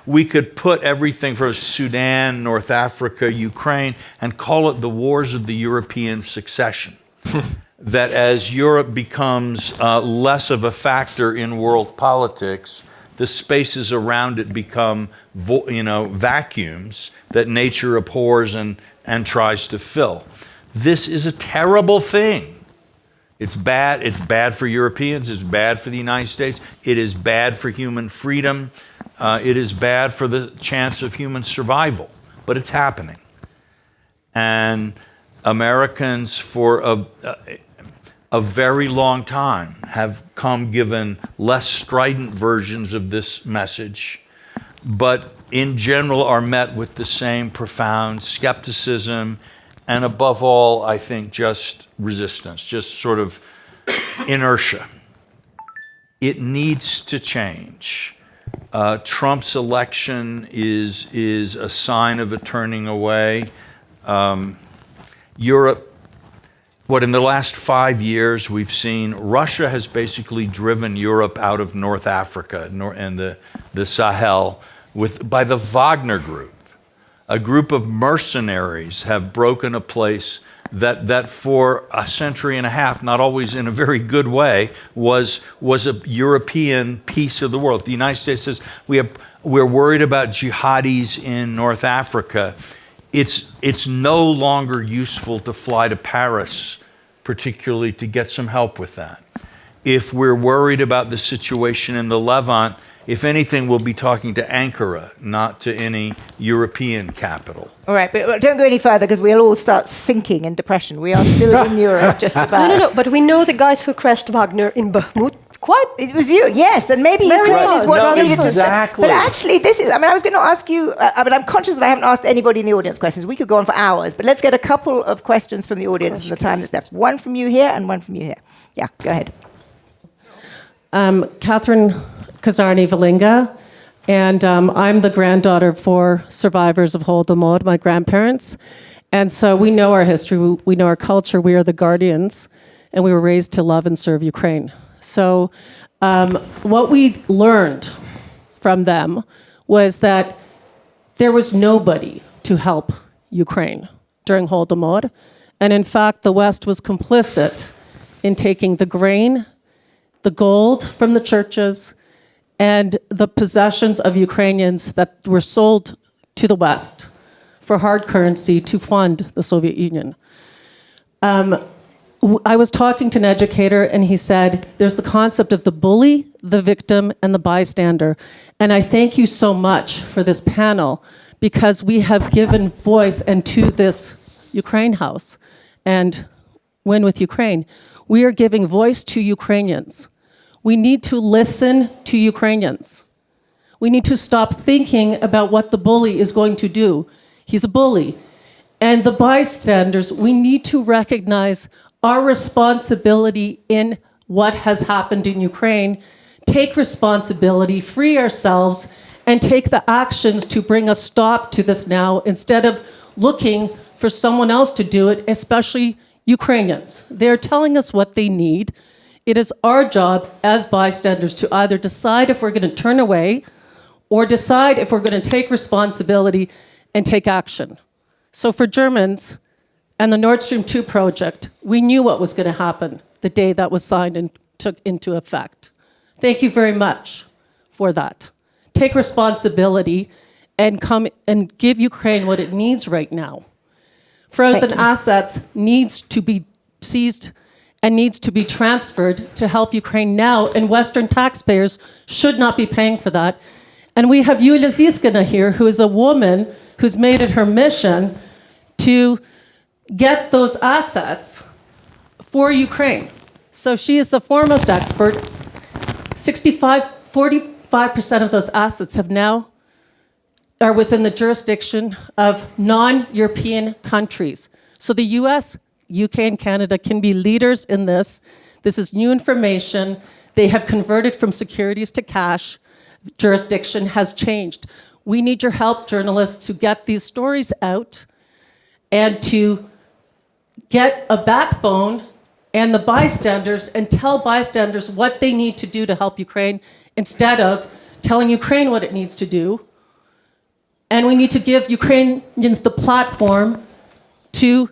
we could put everything from Sudan, North Africa, Ukraine, and call it the wars of the European succession. That as Europe becomes less of a factor in world politics, the spaces around it become, vacuums that nature abhors and tries to fill. This is a terrible thing. It's bad. It's bad for Europeans. It's bad for the United States. It is bad for human freedom. It is bad for the chance of human survival. But it's happening. And Americans, for a very long time, have come given less strident versions of this message, but in general are met with the same profound skepticism and, above all, I think, just resistance, just sort of inertia. It needs to change. Trump's election is a sign of a turning away. Europe, in the last 5 years, we've seen Russia has basically driven Europe out of North Africa and the Sahel by the Wagner Group. A group of mercenaries have broken a place that for a century and a half, not always in a very good way, was a European piece of the world. The United States says we're worried about jihadis in North Africa. It's no longer useful to fly to Paris, particularly to get some help with that. If we're worried about the situation in the Levant, if anything, we'll be talking to Ankara, not to any European capital. All right, but don't go any further because we'll all start sinking in depression. We are still in Europe, just about. No, but we know the guys who crashed Wagner in Bakhmut. It was you, yes, and maybe Ukraine is what needed to. Exactly. But actually, I was going to ask you, but I'm conscious that I haven't asked anybody in the audience questions. We could go on for hours, but let's get a couple of questions from the audience in the time that's left. One from you here and one from you here. Yeah, go ahead. Catherine Kazarni-Valinga, and I'm the granddaughter of 4 survivors of Holodomor, my grandparents. And so we know our history, we know our culture, we are the guardians, and we were raised to love and serve Ukraine. So what we learned from them was that there was nobody to help Ukraine during Holodomor. And in fact, the West was complicit in taking the grain, the gold from the churches, and the possessions of Ukrainians that were sold to the West for hard currency to fund the Soviet Union. I was talking to an educator, and he said, there's the concept of the bully, the victim, and the bystander. And I thank you so much for this panel, because we have given voice to this Ukraine House and Win with Ukraine. We are giving voice to Ukrainians. We need to listen to Ukrainians. We need to stop thinking about what the bully is going to do. He's a bully. And the bystanders, we need to recognize our responsibility in what has happened in Ukraine, take responsibility, free ourselves, and take the actions to bring a stop to this now, instead of looking for someone else to do it, especially Ukrainians. They're telling us what they need. It is our job as bystanders to either decide if we're going to turn away or decide if we're going to take responsibility and take action. So for Germans, and the Nord Stream 2 project, we knew what was going to happen the day that was signed and took into effect. Thank you very much for that. Take responsibility and come and give Ukraine what it needs right now. Frozen assets needs to be seized and needs to be transferred to help Ukraine now, and Western taxpayers should not be paying for that. And we have Yulia Zizkina here, who is a woman who's made it her mission to get those assets for Ukraine. So she is the foremost expert. 45% of those assets are within the jurisdiction of non-European countries. So the US, UK, and Canada can be leaders in this. This is new information. They have converted from securities to cash. Jurisdiction has changed. We need your help, journalists, to get these stories out and to get a backbone and the bystanders and tell bystanders what they need to do to help Ukraine instead of telling Ukraine what it needs to do. And we need to give Ukrainians the platform to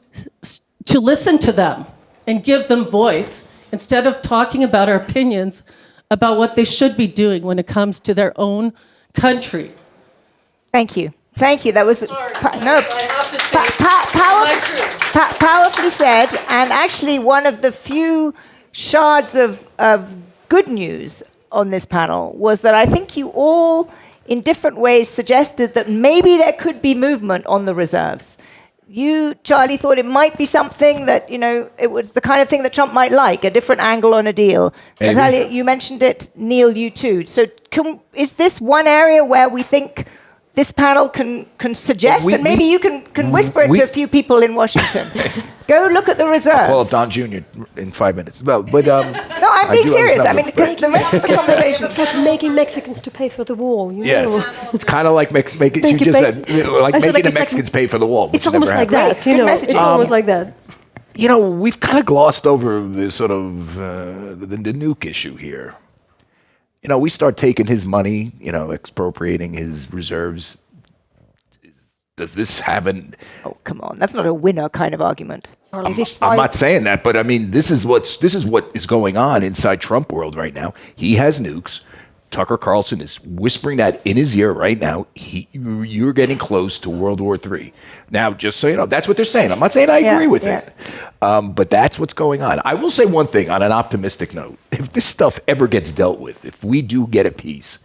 listen to them and give them voice instead of talking about our opinions about what they should be doing when it comes to their own country. Thank you. Thank you. That was powerfully said, and actually one of the few shards of good news on this panel was that I think you all, in different ways, suggested that maybe there could be movement on the reserves. You, Charlie, thought it might be something that, it was the kind of thing that Trump might like, a different angle on a deal. Maybe. Nataliia, you mentioned it. Neil, you too. So is this one area where we think this panel can suggest, and maybe you can whisper it to a few people in Washington? Go look at the reserves. I'll call up Don Jr. in 5 minutes. No, I'm being serious. I mean, because the rest of the conversation. It's like making Mexicans to pay for the wall. Yes, know? it's kind of like making the Mexicans pay for the wall. It's almost like that. It's almost like that. We've kind of glossed over the sort of the nuke issue here. We start taking his money, expropriating his reserves. Does this have an... Oh, come on. That's not a winner kind of argument. I'm not saying that, but I mean, this is what is going on inside Trump world right now. He has nukes. Tucker Carlson is whispering that in his ear right now. You're getting close to World War III. Now, just so you know, that's what they're saying. I'm not saying I agree with it, but that's what's going on. I will say one thing on an optimistic note. If this stuff ever gets dealt with, if we do get a peace,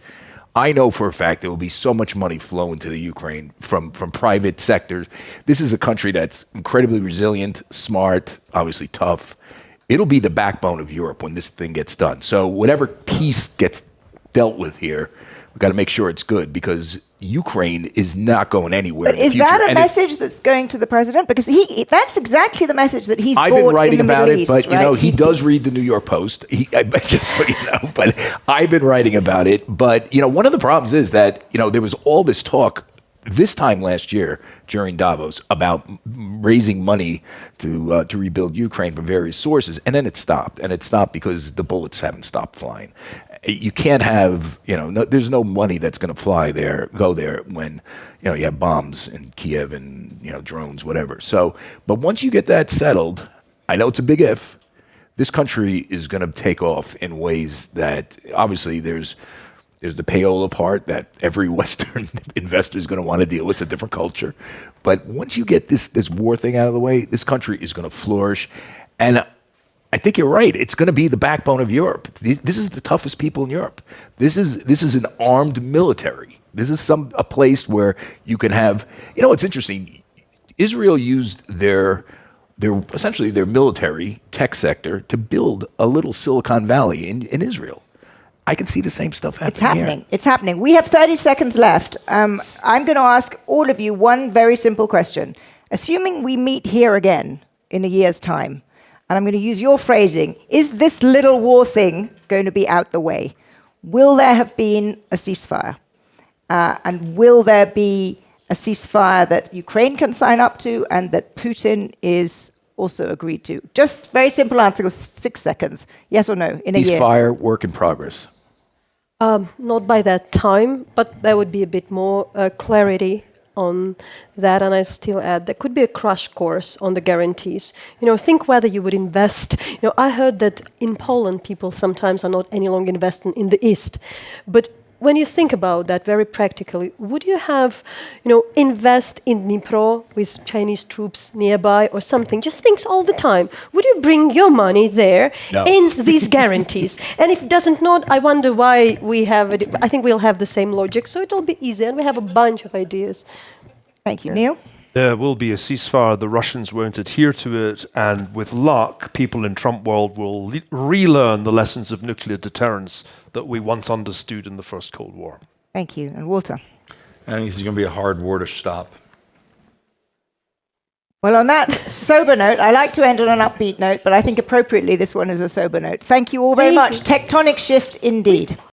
I know for a fact there will be so much money flowing to the Ukraine from private sectors. This is a country that's incredibly resilient, smart, obviously tough. It'll be the backbone of Europe when this thing gets done. So whatever peace gets dealt with here, we've got to make sure it's good, because Ukraine is not going anywhere. But is that a message that's going to the president? Because that's exactly the message that he's I've been writing in the about Middle it, East, but right? he does read the New York Post. Just so you know, but I've been writing about it. But one of the problems is that there was all this talk this time last year during Davos about raising money to rebuild Ukraine from various sources, and then it stopped. And it stopped because the bullets haven't stopped flying. You can't have, there's no money that's going to go there when, you have bombs in Kiev and, drones, whatever. So, but once you get that settled, I know it's a big if, this country is going to take off in ways that, obviously, there's the payola part that every Western investor is going to want to deal with. It's a different culture. But once you get this war thing out of the way, this country is going to flourish. And I think you're right. It's going to be the backbone of Europe. This is the toughest people in Europe. This is an armed military. This is a place where you can have. It's interesting. Israel used their essentially their military tech sector to build a little Silicon Valley in Israel. I can see the same stuff happening. It's happening. We have 30 seconds left. I'm going to ask all of you one very simple question. Assuming we meet here again in a year's time, and I'm going to use your phrasing, is this little war thing going to be out the way? Will there have been a ceasefire? And will there be a ceasefire that Ukraine can sign up to and that Putin is also agreed to? Just very simple answer, 6 seconds. Yes or no, in a year? Ceasefire, work in progress. Not by that time, but there would be a bit more clarity on that, and I still add, there could be a crash course on the guarantees. Think whether you would invest. I heard that in Poland, people sometimes are not any longer investing in the East. But when you think about that very practically, would you have, invest in Dnipro with Chinese troops nearby or something? Just think all the time. Would you bring your money there in these guarantees? And if it doesn't not, I wonder why we have it. I think we'll have the same logic, so it'll be easy, and we have a bunch of ideas. Thank you. Neil? There will be a ceasefire. The Russians won't adhere to it, and with luck, people in Trump world will relearn the lessons of nuclear deterrence that we once understood in the first Cold War. Thank you. And Walter? I think this is going to be a hard war to stop. Well, on that sober note, I like to end on an upbeat note, but I think appropriately this one is a sober note. Thank you all very much. Tectonic shift indeed.